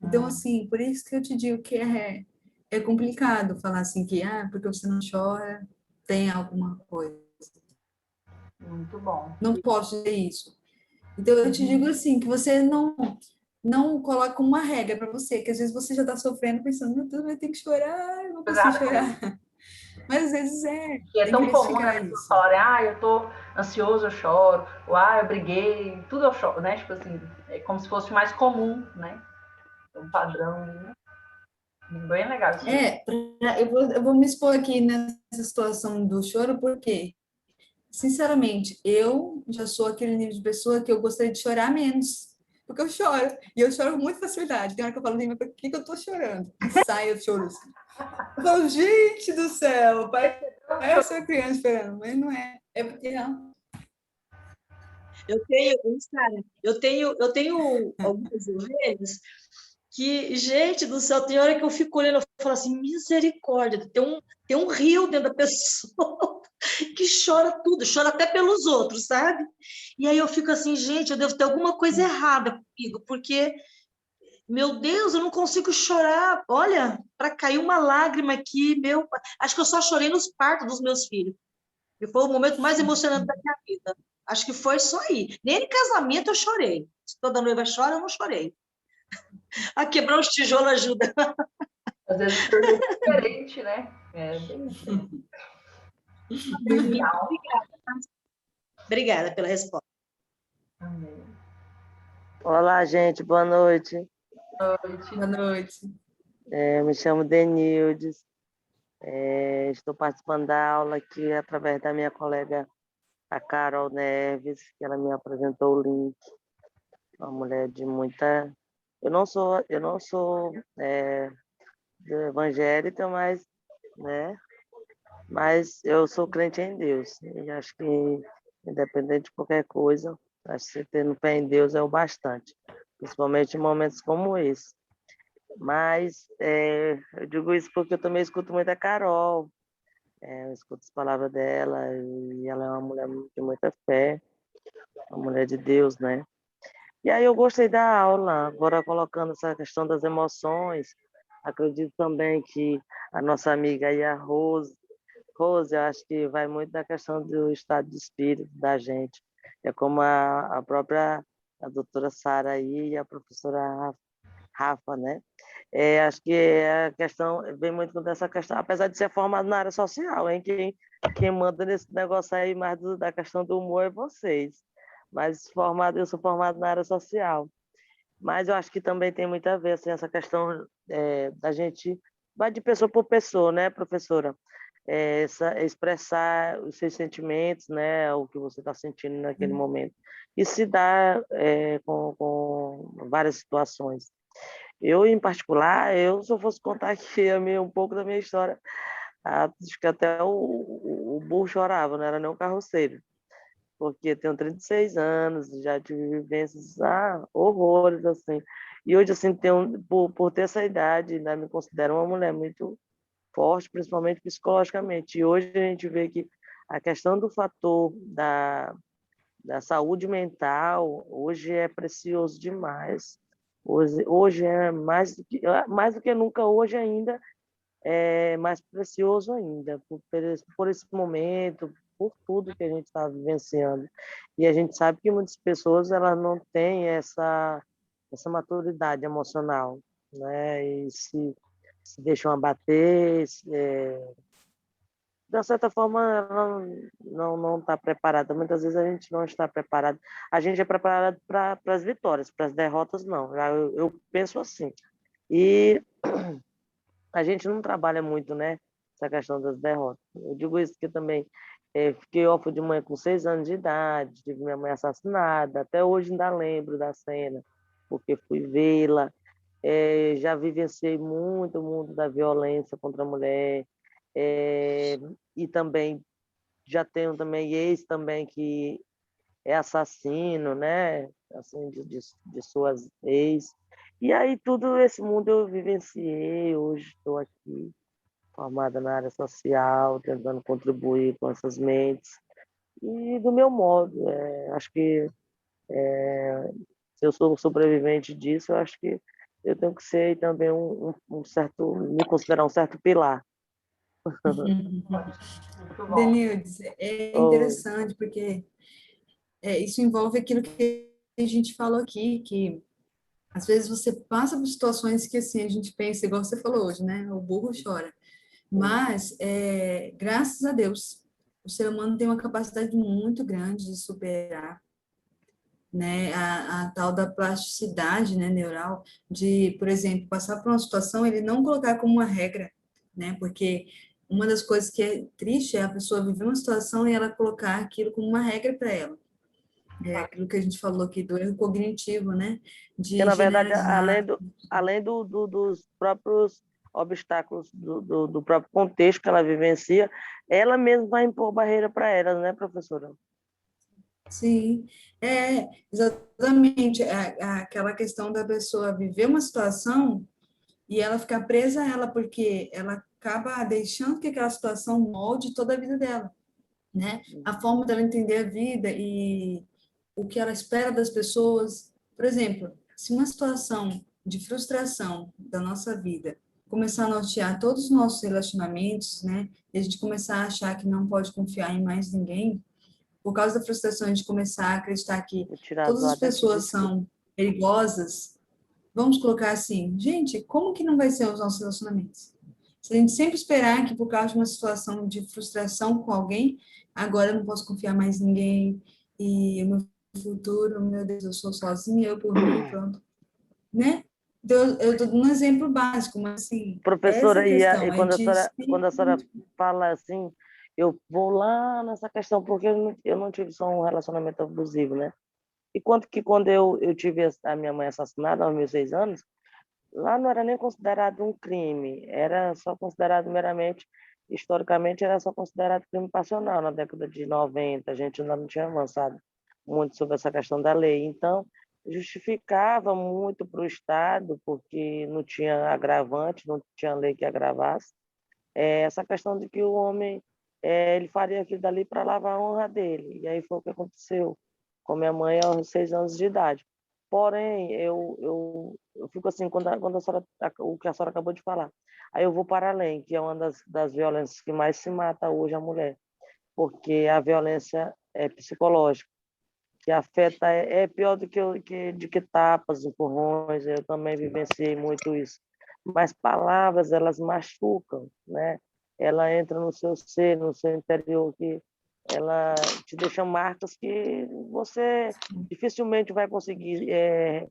Então, assim, por isso que eu te digo que é complicado falar assim que, porque você não chora, tem alguma coisa. Muito bom. Não posso dizer isso. Então, eu te digo assim, que você não coloca uma regra para você, que às vezes você já está sofrendo pensando, meu Deus, eu tenho que chorar, eu não consigo chorar. Mas às vezes Que é tem que tão comum, né, identificar as pessoas isso. falarem, eu tô ansioso, eu choro, ou eu briguei, tudo eu choro, né? Tipo assim, é como se fosse mais comum, né? Um padrão, né? Bem legal isso aí. Eu vou me expor aqui nessa situação do choro, porque, sinceramente, eu já sou aquele nível de pessoa que eu gostaria de chorar menos, porque eu choro, e eu choro com muita facilidade. Tem hora que eu falo, mas por que eu tô chorando? E sai o choro assim. Eu falo, gente do céu, parece uma criança esperando, mas não é. É porque não. Eu tenho algumas ovelhas que, gente do céu, tem hora que eu fico olhando e falo assim, misericórdia, tem um rio dentro da pessoa que chora tudo, chora até pelos outros, sabe? E aí eu fico assim, gente, eu devo ter alguma coisa errada comigo, porque Meu Deus, eu não consigo chorar. Olha, para cair uma lágrima aqui, acho que eu só chorei nos partos dos meus filhos. E foi o momento mais emocionante da minha vida. Acho que foi só aí. Nem em casamento eu chorei. Se toda noiva chora, eu não chorei. A quebrar os tijolos ajuda. Às vezes o perfil é diferente, né? É bem diferente. Legal. Obrigada pela resposta. Amém. Olá, gente, boa noite. Boa noite. Me chamo Denildes. Estou participando da aula aqui através da minha colega, a Carol Neves, que ela me apresentou o link. Uma mulher de muita... Eu não sou evangélica, mas eu sou crente em Deus. E acho que, independente de qualquer coisa, acho que tendo fé em Deus é o bastante, principalmente em momentos como esse. Mas eu digo isso porque eu também escuto muito a Carol, eu escuto as palavras dela, e ela é uma mulher de muita fé, uma mulher de Deus, né? E aí eu gostei da aula, agora colocando essa questão das emoções, acredito também que a nossa amiga aí, a Rose, eu acho que vai muito da questão do estado de espírito da gente. É como a própria a doutora Sara aí e a professora Rafa, né? Acho que a questão vem muito dessa questão, apesar de ser formado na área social, hein? Quem manda nesse negócio aí mais da questão do humor é vocês. Mas eu sou formado na área social. Mas eu acho que também tem muito a ver assim, essa questão da gente, vai de pessoa por pessoa, né, professora? Expressar os seus sentimentos, né, o que você está sentindo naquele momento. E se dá com várias situações. Eu, em particular, se eu fosse contar aqui um pouco da minha história, acho que até o burro chorava, não era nem o carroceiro, porque eu tenho 36 anos, já tive vivências, horrores, assim. E hoje, assim, por ter essa idade, ainda me considero uma mulher muito forte, principalmente psicologicamente. E hoje a gente vê que a questão do fator da saúde mental, hoje é precioso demais. Hoje é mais do que nunca, hoje ainda é mais precioso ainda, por esse momento, por tudo que a gente está vivenciando. E a gente sabe que muitas pessoas elas não têm essa maturidade emocional, né? E se deixam abater, de certa forma, ela não está preparada. Muitas vezes a gente não está preparado. A gente é preparado para as vitórias, para as derrotas, não. Eu penso assim. E a gente não trabalha muito, né? Essa questão das derrotas. Eu digo isso porque também fiquei órfã de mãe com 6 anos de idade, tive minha mãe assassinada. Até hoje ainda lembro da cena, porque fui vê-la. Já vivenciei muito o mundo da violência contra a mulher. E também já tenho também ex também que é assassino, né? Assim, de suas ex. E aí tudo esse mundo eu vivenciei, hoje estou aqui, formada na área social, tentando contribuir com essas mentes. E do meu modo, acho que se eu sou sobrevivente disso, eu acho que eu tenho que ser também um certo, me considerar um certo pilar. Muito bom. Denildes, é interessante porque isso envolve aquilo que a gente falou aqui, que às vezes você passa por situações que assim a gente pensa, igual você falou hoje, né? O burro chora. Mas, graças a Deus, o ser humano tem uma capacidade muito grande de superar, né, a tal da plasticidade, né, neural, de, por exemplo, passar por uma situação, ele não colocar como uma regra, né, porque uma das coisas que é triste é a pessoa viver uma situação e ela colocar aquilo como uma regra para ela. É aquilo que a gente falou aqui do erro cognitivo, né, Porque, de na verdade, generalizar. além dos próprios obstáculos do próprio contexto que ela vivencia, ela mesma vai impor barreira para ela, né, professora? Sim, exatamente. Aquela questão da pessoa viver uma situação e ela ficar presa a ela, porque ela acaba deixando que aquela situação molde toda a vida dela, né? A forma dela entender a vida e o que ela espera das pessoas. Por exemplo, se uma situação de frustração da nossa vida começar a nortear todos os nossos relacionamentos, né? E a gente começar a achar que não pode confiar em mais ninguém, por causa da frustração, a gente começar a acreditar que Vou tirar todas do as ar daqui, pessoas desculpa. são perigosas, vamos colocar assim, gente, como que não vai ser os nossos relacionamentos? Se a gente sempre esperar que por causa de uma situação de frustração com alguém, agora eu não posso confiar mais em ninguém, e o meu futuro, meu Deus, eu sou sozinha, eu por mim, pronto, né? Então, eu estou dando um exemplo básico, mas assim, essa Professora, questão e é de quando a senhora se... fala assim, eu vou lá nessa questão, porque eu não tive só um relacionamento abusivo, né? E quando eu tive a minha mãe assassinada aos meus 6 anos, lá não era nem considerado um crime, era só considerado meramente, historicamente, era só considerado crime passional na década de 90, a gente ainda não tinha avançado muito sobre essa questão da lei. Então, justificava muito para o Estado, porque não tinha agravante, não tinha lei que agravasse, essa questão de que o homem ele faria aquilo dali para lavar a honra dele. E aí foi o que aconteceu com minha mãe aos 6 anos de idade. Porém, eu fico assim, quando a senhora, o que a senhora acabou de falar. Aí eu vou para além, que é uma das violências que mais se mata hoje a mulher, porque a violência é psicológica, que afeta, é pior do que tapas, empurrões, eu também vivenciei muito isso. Mas palavras, elas machucam, né? Ela entra no seu ser, no seu interior, que ela te deixa marcas que você dificilmente vai conseguir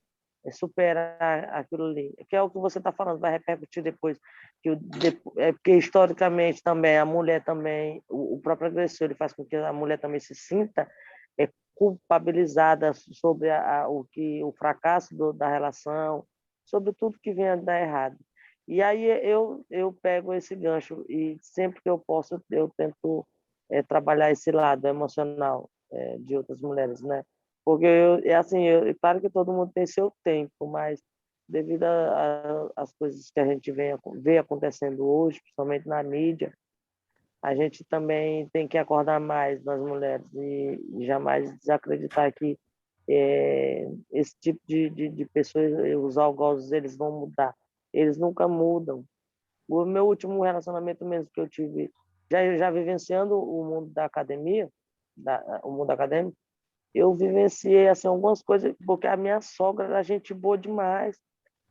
superar aquilo ali. Que é o que você está falando, vai repercutir depois. Porque historicamente também, a mulher também, o próprio agressor, ele faz com que a mulher também se sinta culpabilizada sobre o fracasso da relação, sobre tudo que venha a dar errado. E aí eu pego esse gancho e sempre que eu posso eu tento trabalhar esse lado emocional de outras mulheres, né? Porque claro que todo mundo tem seu tempo, mas devido às coisas que a gente vê acontecendo hoje, principalmente na mídia, a gente também tem que acordar mais nas mulheres e jamais desacreditar que esse tipo de pessoas, os algozes, eles vão mudar. Eles nunca mudam. O meu último relacionamento mesmo que eu tive, já vivenciando o mundo da academia, o mundo acadêmico, eu vivenciei assim, algumas coisas, porque a minha sogra era gente boa demais,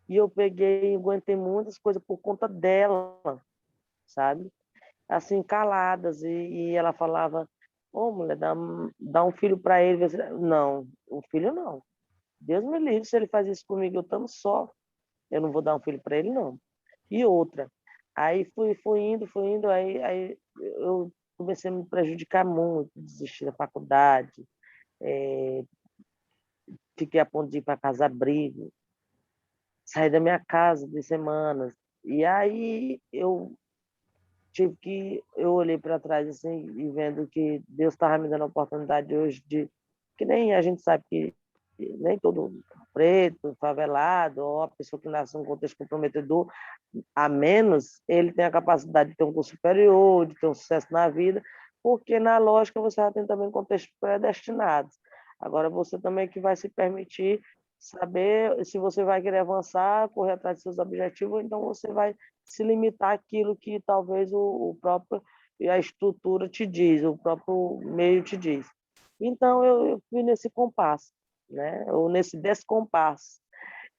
e eu peguei e aguentei muitas coisas por conta dela, sabe? Assim, caladas, e ela falava, ô, mulher, dá um filho para ele. Não, um filho não. Deus me livre, se ele faz isso comigo, eu estando só, eu não vou dar um filho para ele, não. E outra, aí fui indo, aí eu comecei a me prejudicar muito, desisti da faculdade, fiquei a ponto de ir para casa-abrigo, saí da minha casa de semanas, e aí eu olhei para trás assim e vendo que Deus estava me dando a oportunidade hoje que nem a gente sabe que nem todo preto, favelado, ou a pessoa que nasce num contexto comprometedor, a menos, ele tem a capacidade de ter um curso superior, de ter um sucesso na vida, porque na lógica você já tem também contextos predestinados. Agora você também que vai se permitir saber se você vai querer avançar, correr atrás de seus objetivos, ou então você vai se limitar àquilo que talvez o próprio e a estrutura te diz, o próprio meio te diz. Então eu fui nesse compasso, né? Ou nesse descompasso.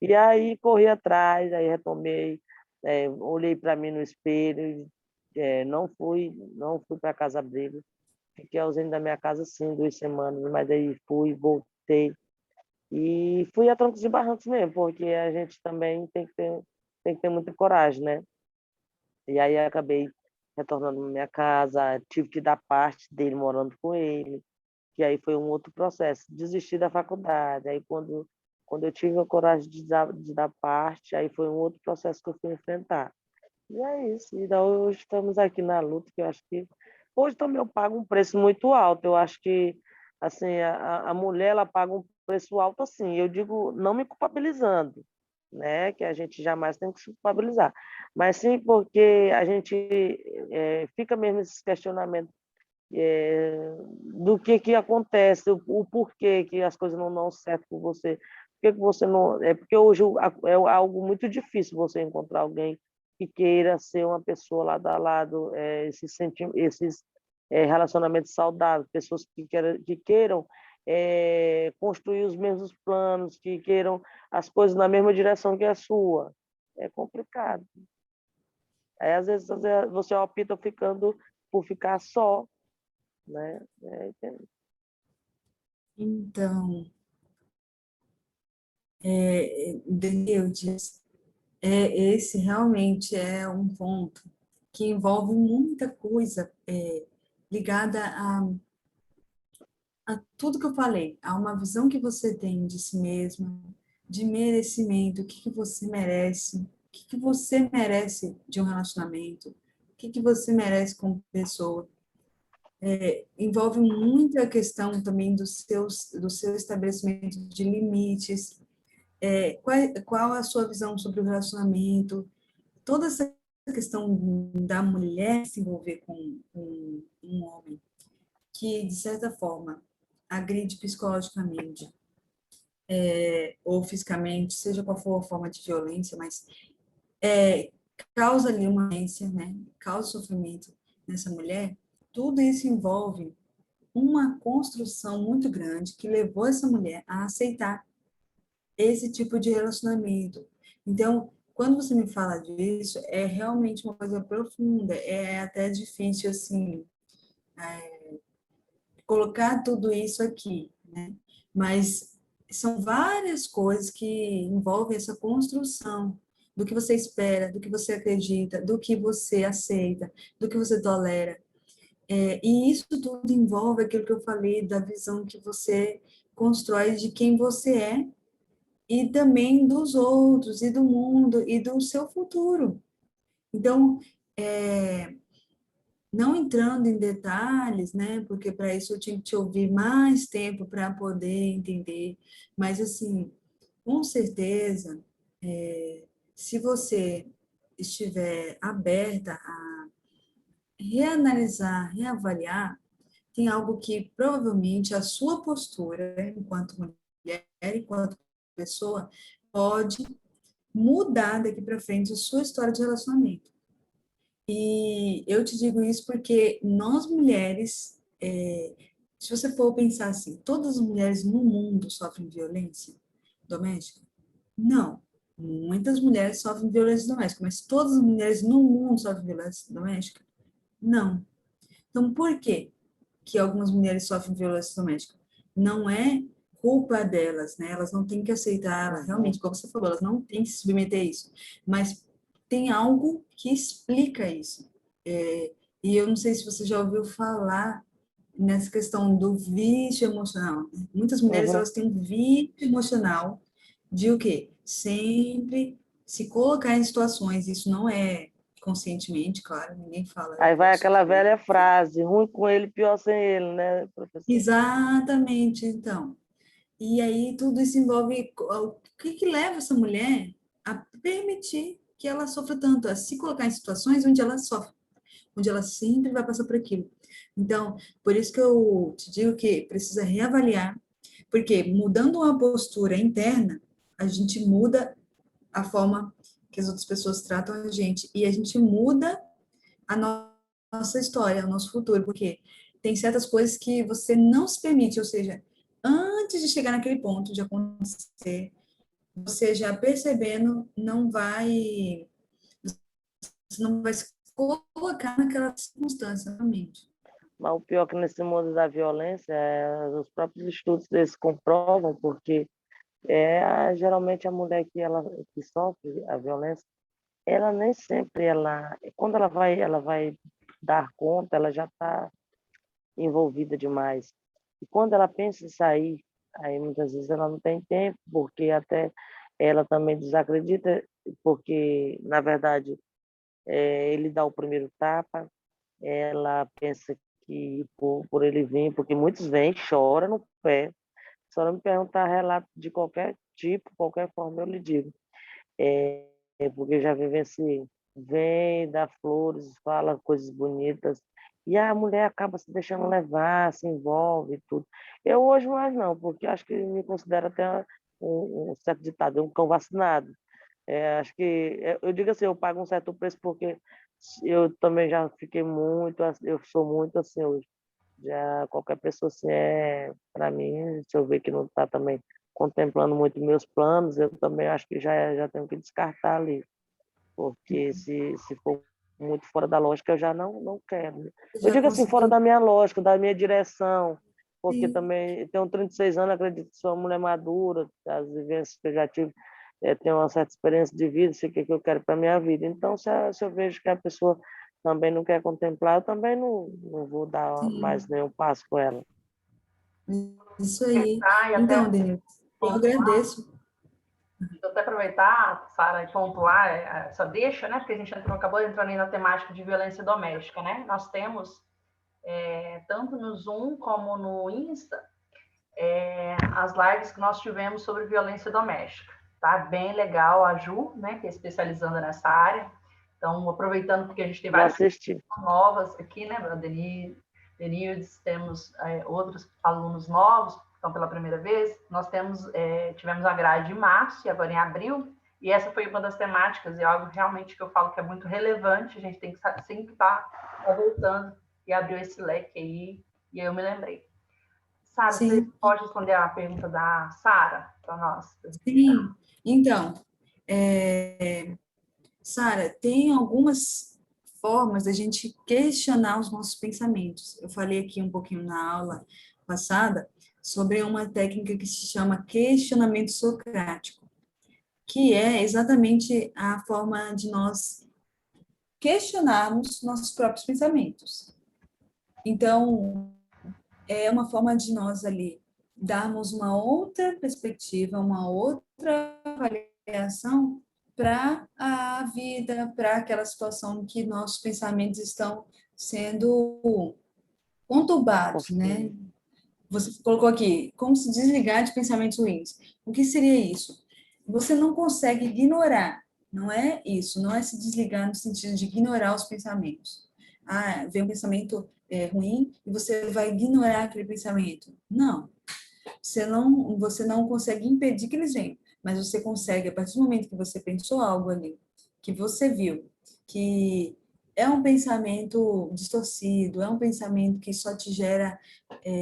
E aí corri atrás, aí retomei, olhei para mim no espelho, não fui para casa abrigo, fiquei ausente da minha casa sim 2 semanas, mas aí voltei e fui a troncos e barrancos mesmo, porque a gente também tem que ter muita coragem, né? E aí acabei retornando à minha casa, tive que dar parte dele morando com ele, que aí foi um outro processo. Desisti da faculdade, aí quando eu tive a coragem de dar parte, aí foi um outro processo que eu fui enfrentar. E é isso. Então, hoje estamos aqui na luta, que eu acho que hoje também eu pago um preço muito alto. Eu acho que assim a mulher ela paga um preço alto assim. Eu digo não me culpabilizando, né? Que a gente jamais tem que se culpabilizar, mas sim porque a gente fica mesmo esses questionamentos do que acontece, o porquê que as coisas não dão certo com você, que você não... É porque hoje é algo muito difícil você encontrar alguém que queira ser uma pessoa lado a lado, esses relacionamentos saudáveis, pessoas que queiram construir os mesmos planos, que queiram as coisas na mesma direção que a sua. É complicado. Aí, às vezes, você opta por ficar só, né? Então, Denildes, esse realmente é um ponto que envolve muita coisa ligada a tudo que eu falei, a uma visão que você tem de si mesma, de merecimento, o que você merece, o que você merece de um relacionamento, o que você merece como pessoa. Envolve muita questão também do seu estabelecimento de limites, qual a sua visão sobre o relacionamento, toda essa questão da mulher se envolver com um homem que, de certa forma, agride psicologicamente ou fisicamente, seja qual for a forma de violência, mas causa ali uma violência, né? Causa sofrimento nessa mulher, tudo isso envolve uma construção muito grande que levou essa mulher a aceitar esse tipo de relacionamento. Então, quando você me fala disso, é realmente uma coisa profunda, é até difícil, assim, colocar tudo isso aqui, né? Mas são várias coisas que envolvem essa construção do que você espera, do que você acredita, do que você aceita, do que você tolera. E isso tudo envolve aquilo que eu falei da visão que você constrói de quem você é e também dos outros, e do mundo, e do seu futuro. Então, não entrando em detalhes, né, porque para isso eu tinha que te ouvir mais tempo para poder entender, mas, assim, com certeza, se você estiver aberta a reanalisar, reavaliar, tem algo que provavelmente a sua postura, enquanto mulher, enquanto pessoa, pode mudar daqui para frente a sua história de relacionamento. E eu te digo isso porque nós mulheres, se você for pensar assim, todas as mulheres no mundo sofrem violência doméstica? Não. Muitas mulheres sofrem violência doméstica, mas todas as mulheres no mundo sofrem violência doméstica? Não. Então, por quê que algumas mulheres sofrem violência doméstica? Não é culpa delas, né? Elas não têm que aceitar, realmente, como você falou, elas não têm que se submeter a isso. Mas tem algo que explica isso. E eu não sei se você já ouviu falar nessa questão do vício emocional. Muitas mulheres, Uhum. elas têm um vício emocional de o quê? Sempre se colocar em situações, isso não é conscientemente, claro, ninguém fala, eu Aí vou vai te aquela ferir. velha frase, ruim com ele, pior sem ele, né, professor? Exatamente, então. E aí tudo isso envolve o que leva essa mulher a permitir que ela sofra tanto, a se colocar em situações onde ela sofre, onde ela sempre vai passar por aquilo. Então, por isso que eu te digo que precisa reavaliar, porque mudando uma postura interna, a gente muda a forma que as outras pessoas tratam a gente e a gente muda a nossa história, o nosso futuro, porque tem certas coisas que você não se permite, ou seja, antes de chegar naquele ponto de acontecer, você já percebendo, você não vai se colocar naquela circunstância, realmente. Mas o pior é que nesse mundo da violência, os próprios estudos eles comprovam, porque geralmente a mulher que sofre a violência, ela nem sempre, quando ela vai dar conta, ela já está envolvida demais. E quando ela pensa em sair, aí muitas vezes ela não tem tempo, porque até ela também desacredita, porque, na verdade, ele dá o primeiro tapa, ela pensa que por ele vir, porque muitos vêm, choram no pé, só não me perguntar relato de qualquer tipo, qualquer forma, eu lhe digo. Porque eu já vivenciei. Vem, dá flores, fala coisas bonitas, e a mulher acaba se deixando levar, se envolve e tudo. Eu hoje mais não, porque acho que me considero até um certo ditado, um cão vacinado. Acho que, eu digo assim, eu pago um certo preço porque eu também já fiquei muito, eu sou muito assim hoje. Já qualquer pessoa assim para mim, se eu ver que não está também contemplando muito meus planos, eu também acho que já tenho que descartar ali, porque se for muito fora da lógica, eu já não quero. Você Eu já digo assim, fora conseguiu? da minha lógica, da minha direção, porque Sim, também tenho 36 anos, acredito que sou uma mulher madura, as vivências que eu já tive, tenho uma certa experiência de vida, sei o que eu quero para a minha vida. Então, se eu vejo que a pessoa também não quer contemplar, eu também não vou dar mais sim. nenhum passo com ela. Isso aí. Aproveitar e até Então, Denise, eu pontuar, agradeço. até aproveitar, Sara, e pontuar essa deixa, né? Porque a gente acabou entrando aí na temática de violência doméstica, né? Nós temos, tanto no Zoom como no Insta, as lives que nós tivemos sobre violência doméstica. Tá bem legal, a Ju, né, que é especializando nessa área. Então, aproveitando porque a gente tem Vou várias assistir. pessoas novas aqui, né, a Denildes, temos outros alunos novos que estão pela primeira vez. Nós tivemos a grade em março e agora em abril, e essa foi uma das temáticas, e algo realmente que eu falo que é muito relevante, a gente tem que sempre estar voltando, e abriu esse leque aí, e aí eu me lembrei. Sara, você Sim, pode responder a pergunta da Sara para nós? sim. Então, Sara, tem algumas formas da gente questionar os nossos pensamentos. Eu falei aqui um pouquinho na aula passada sobre uma técnica que se chama questionamento socrático, que é exatamente a forma de nós questionarmos nossos próprios pensamentos. Então, é uma forma de nós ali darmos uma outra perspectiva, uma outra avaliação para a vida, para aquela situação que nossos pensamentos estão sendo conturbados, né? Você colocou aqui, como se desligar de pensamentos ruins. O que seria isso? Você não consegue ignorar, não é isso, não é se desligar no sentido de ignorar os pensamentos. Ah, vem um pensamento ruim e você vai ignorar aquele pensamento. Não, você não consegue impedir que eles venham, mas você consegue, a partir do momento que você pensou algo ali, que você viu, que é um pensamento distorcido, é um pensamento que só te gera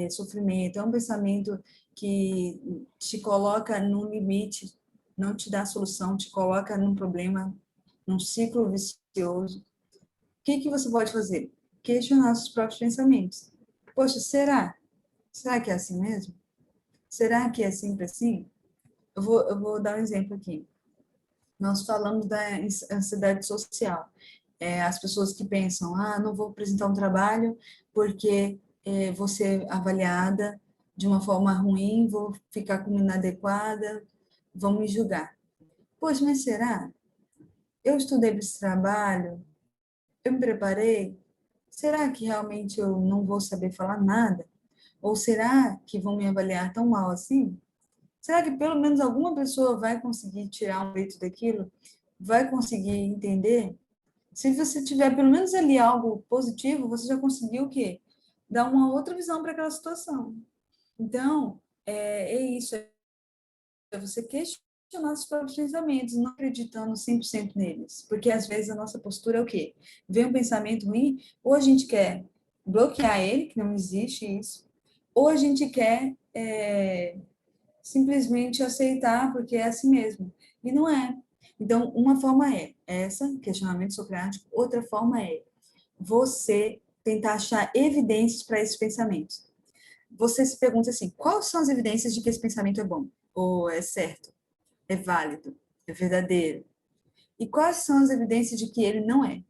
sofrimento, é um pensamento que te coloca no limite, não te dá solução, te coloca num problema, num ciclo vicioso. O que que você pode fazer? Questionar seus próprios pensamentos. Poxa, será? Será que é assim mesmo? Será que é sempre assim? Eu vou dar um exemplo aqui. Nós falamos da ansiedade social. As pessoas que pensam, ah, não vou apresentar um trabalho porque vou ser avaliada de uma forma ruim, vou ficar como inadequada, vão me julgar. Pois, mas será? Eu estudei para esse trabalho, eu me preparei, será que realmente eu não vou saber falar nada? Ou será que vão me avaliar tão mal assim? Será que pelo menos alguma pessoa vai conseguir tirar um peito daquilo? Vai conseguir entender? Se você tiver pelo menos ali algo positivo, você já conseguiu o quê? Dar uma outra visão para aquela situação. Então, é isso. É você questionar os próprios pensamentos, não acreditando 100% neles. Porque às vezes a nossa postura é o quê? Vem um pensamento ruim, ou a gente quer bloquear ele, que não existe isso, ou a gente quer simplesmente aceitar porque é assim mesmo. E não é. Então, uma forma é essa, questionamento socrático, outra forma é você tentar achar evidências para esses pensamentos. Você se pergunta assim: quais são as evidências de que esse pensamento é bom? Ou é certo? É válido? É verdadeiro? E quais são as evidências de que ele não é?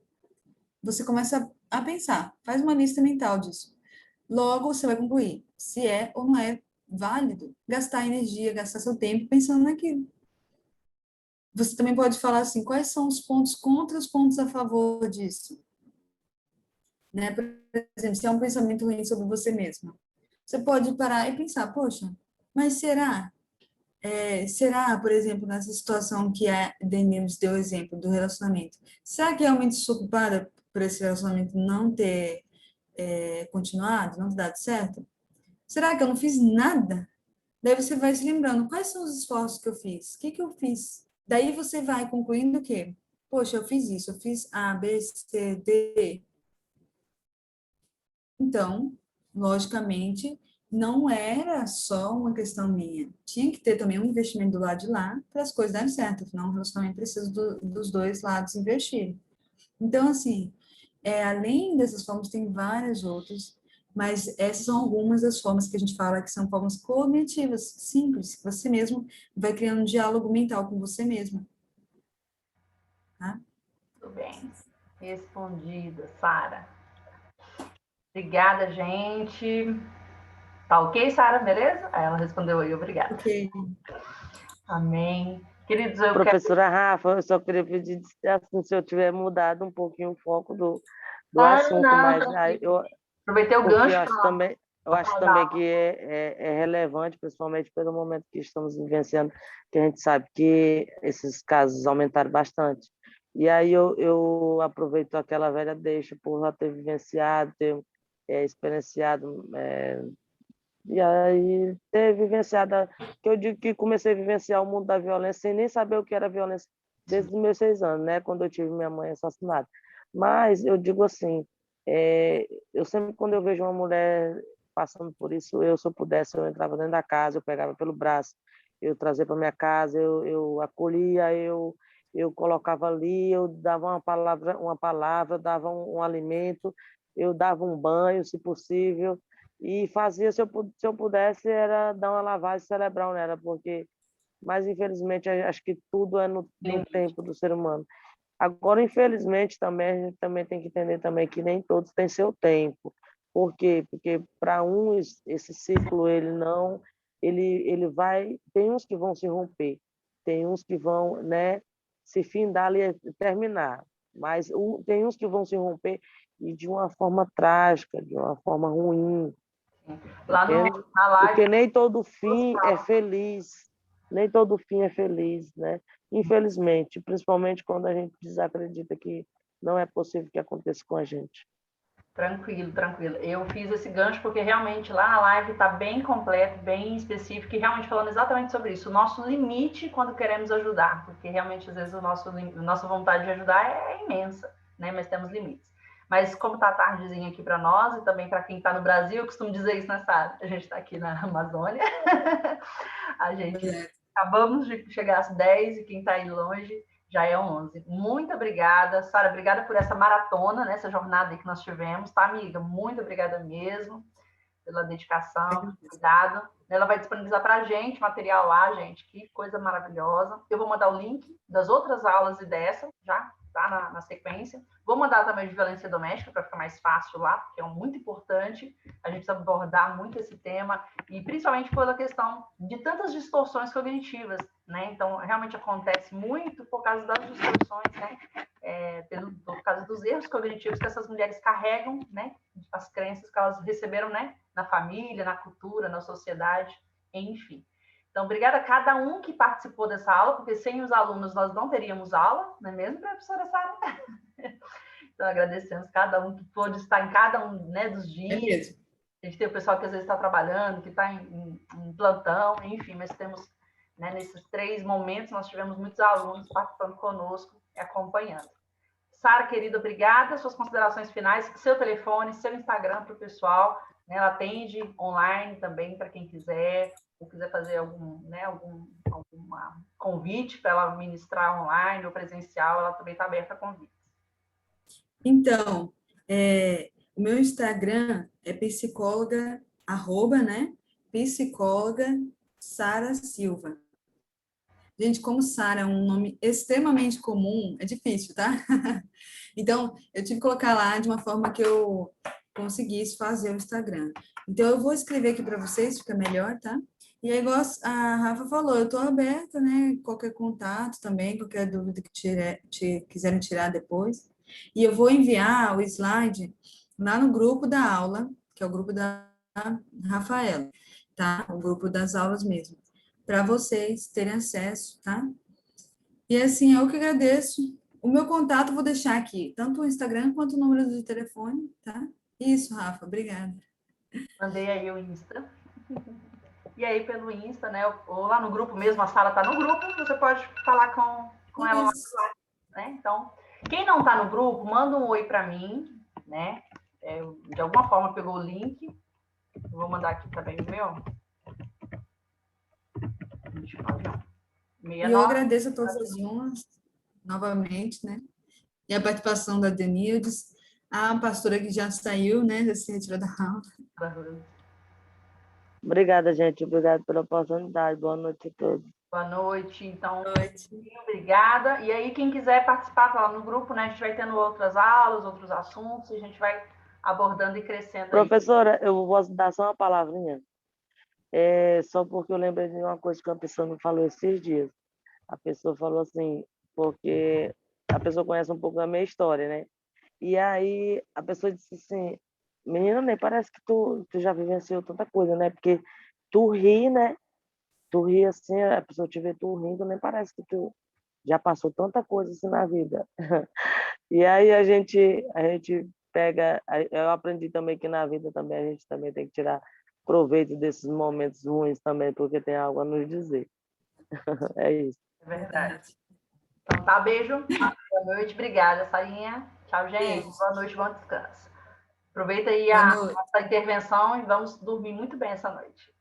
Você começa a pensar, faz uma lista mental disso. Logo, você vai concluir se é ou não é válido gastar energia, gastar seu tempo pensando naquilo. Você também pode falar assim, quais são os pontos contra e os pontos a favor disso? Né? Por exemplo, se é um pensamento ruim sobre você mesma, você pode parar e pensar, poxa, mas será? Será, por exemplo, nessa situação que a Denise deu exemplo do relacionamento, será que realmente sou culpada por esse relacionamento não ter continuado, não ter dado certo? Será que eu não fiz nada? Daí você vai se lembrando, quais são os esforços que eu fiz? O que que eu fiz? Daí você vai concluindo o quê? Poxa, eu fiz isso, eu fiz A, B, C, D. Então, logicamente, não era só uma questão minha. Tinha que ter também um investimento do lado de lá para as coisas darem certo, afinal, o relacionamento precisa dos dois lados investirem. Então, assim, além dessas formas, tem várias outras, mas essas são algumas das formas que a gente fala que são formas cognitivas, simples, que você mesmo vai criando um diálogo mental com você mesma, tá? Tudo bem. Respondida, Sara. Obrigada, gente. Tá ok, Sara? Beleza? Aí ela respondeu aí, obrigada. Ok. Amém. Queridos, eu quero... Professora Rafa, eu só queria pedir assim, se eu tiver mudado um pouquinho o foco do Ah, assunto, não, mas aproveitei o porque gancho eu acho também que é relevante, principalmente pelo momento que estamos vivenciando, que a gente sabe que esses casos aumentaram bastante. E aí eu aproveito aquela velha deixa por já ter vivenciado, ter experienciado, e aí ter vivenciado, que eu digo que comecei a vivenciar o mundo da violência sem nem saber o que era violência desde os meus 6 anos, né, quando eu tive minha mãe assassinada. Mas eu digo assim, eu sempre, quando eu vejo uma mulher passando por isso, se eu pudesse, eu entrava dentro da casa, eu pegava pelo braço, eu trazia para minha casa, eu acolhia, eu colocava ali, eu dava uma palavra, eu dava um alimento, eu dava um banho, se possível, e fazia, se eu pudesse, era dar uma lavagem cerebral nela, porque, mas infelizmente, acho que tudo é no tempo do ser humano. Agora, infelizmente, também a gente também tem que entender também que nem todos têm seu tempo. Por quê? Porque para uns esse ciclo ele vai, tem uns que vão se romper, tem uns que vão, né, se findar e terminar, mas tem uns que vão se romper e de uma forma trágica, de uma forma ruim, lá na porque live. nem todo fim é feliz, nem todo fim é feliz, né? Infelizmente, principalmente quando a gente desacredita que não é possível que aconteça com a gente. Tranquilo, tranquilo. Eu fiz esse gancho porque realmente lá na live está bem completo, bem específico e realmente falando exatamente sobre isso. O nosso limite quando queremos ajudar, porque realmente às vezes a nossa vontade de ajudar é imensa, né? Mas temos limites. Mas como está tardezinha aqui para nós e também para quem está no Brasil, eu costumo dizer isso nessa área. A gente está aqui na Amazônia. A gente acabamos de chegar às 10 e quem está aí longe já é 11. Muito obrigada, Sara, obrigada por essa maratona, né, essa jornada aí que nós tivemos, tá, amiga? Muito obrigada mesmo pela dedicação, pelo cuidado. Ela vai disponibilizar para a gente material lá, gente, que coisa maravilhosa. Eu vou mandar o link das outras aulas e dessa, já, tá, na sequência. Vou mandar também de violência doméstica, para ficar mais fácil lá, porque é muito importante. A gente precisa abordar muito esse tema, e principalmente pela questão de tantas distorções cognitivas, né? Então, realmente acontece muito por causa das distorções, né? Por causa dos erros cognitivos que essas mulheres carregam, né? As crenças que elas receberam, né? Na família, na cultura, na sociedade, enfim. Então, obrigada a cada um que participou dessa aula, porque sem os alunos nós não teríamos aula, não é mesmo, professora Sara? Então, agradecemos cada um que pôde estar em cada um, né, dos dias. É mesmo. A gente tem o pessoal que às vezes está trabalhando, que está em plantão, enfim, mas temos, né, nesses 3 momentos, nós tivemos muitos alunos participando conosco e acompanhando. Sara, querida, obrigada. Suas considerações finais, seu telefone, seu Instagram para o pessoal, né? Ela atende online também para quem quiser, ou quiser fazer algum convite para ela ministrar online ou presencial, ela também está aberta a convites. Então, o meu Instagram é psicóloga, né? Psicóloga Sara Silva. Gente, como Sara é um nome extremamente comum, é difícil, tá? Então, eu tive que colocar lá de uma forma que eu conseguisse fazer o Instagram. Então, eu vou escrever aqui para vocês, fica melhor, tá? E aí, igual a Rafa falou, eu estou aberta, né? Qualquer contato também, qualquer dúvida que quiserem tirar depois. E eu vou enviar o slide lá no grupo da aula, que é o grupo da Rafaela, tá? O grupo das aulas mesmo, para vocês terem acesso, tá? E assim, eu que agradeço. O meu contato eu vou deixar aqui, tanto o Instagram quanto o número de telefone, tá? Isso, Rafa, obrigada. Mandei aí o Insta. E aí, pelo Insta, né? Ou lá no grupo mesmo, a Sara está no grupo, você pode falar com ela lá, né? Então, quem não está no grupo, manda um oi para mim, né? De alguma forma pegou o link. Eu vou mandar aqui também o meu. 29, E eu agradeço a todas as honras, novamente, né? E a participação da Denildes, a pastora que já saiu, né, já se retirou da aula. Obrigada, gente. Obrigado pela oportunidade. Boa noite a todos. Boa noite. Então, obrigada. E aí, quem quiser participar, tá lá no grupo, né? A gente vai tendo outras aulas, outros assuntos, e a gente vai abordando e crescendo. Professora, eu vou dar só uma palavrinha. Só porque eu lembrei de uma coisa que uma pessoa me falou esses dias. A pessoa falou assim, porque a pessoa conhece um pouco da minha história, né? E aí a pessoa disse assim, menina, nem parece que tu já vivenciou tanta coisa, né? Porque tu ri, né? Tu ri assim, a pessoa te vê tu rindo, nem parece que tu já passou tanta coisa assim na vida. E aí a gente pega, eu aprendi também que na vida também a gente também tem que tirar proveito desses momentos ruins também, porque tem algo a nos dizer. É isso. É verdade. Então tá, beijo. Boa noite, obrigada, Sarinha. Tchau, gente. Beijo. Boa noite, bom descanso. Aproveita aí Boa a noite. nossa intervenção e vamos dormir muito bem essa noite.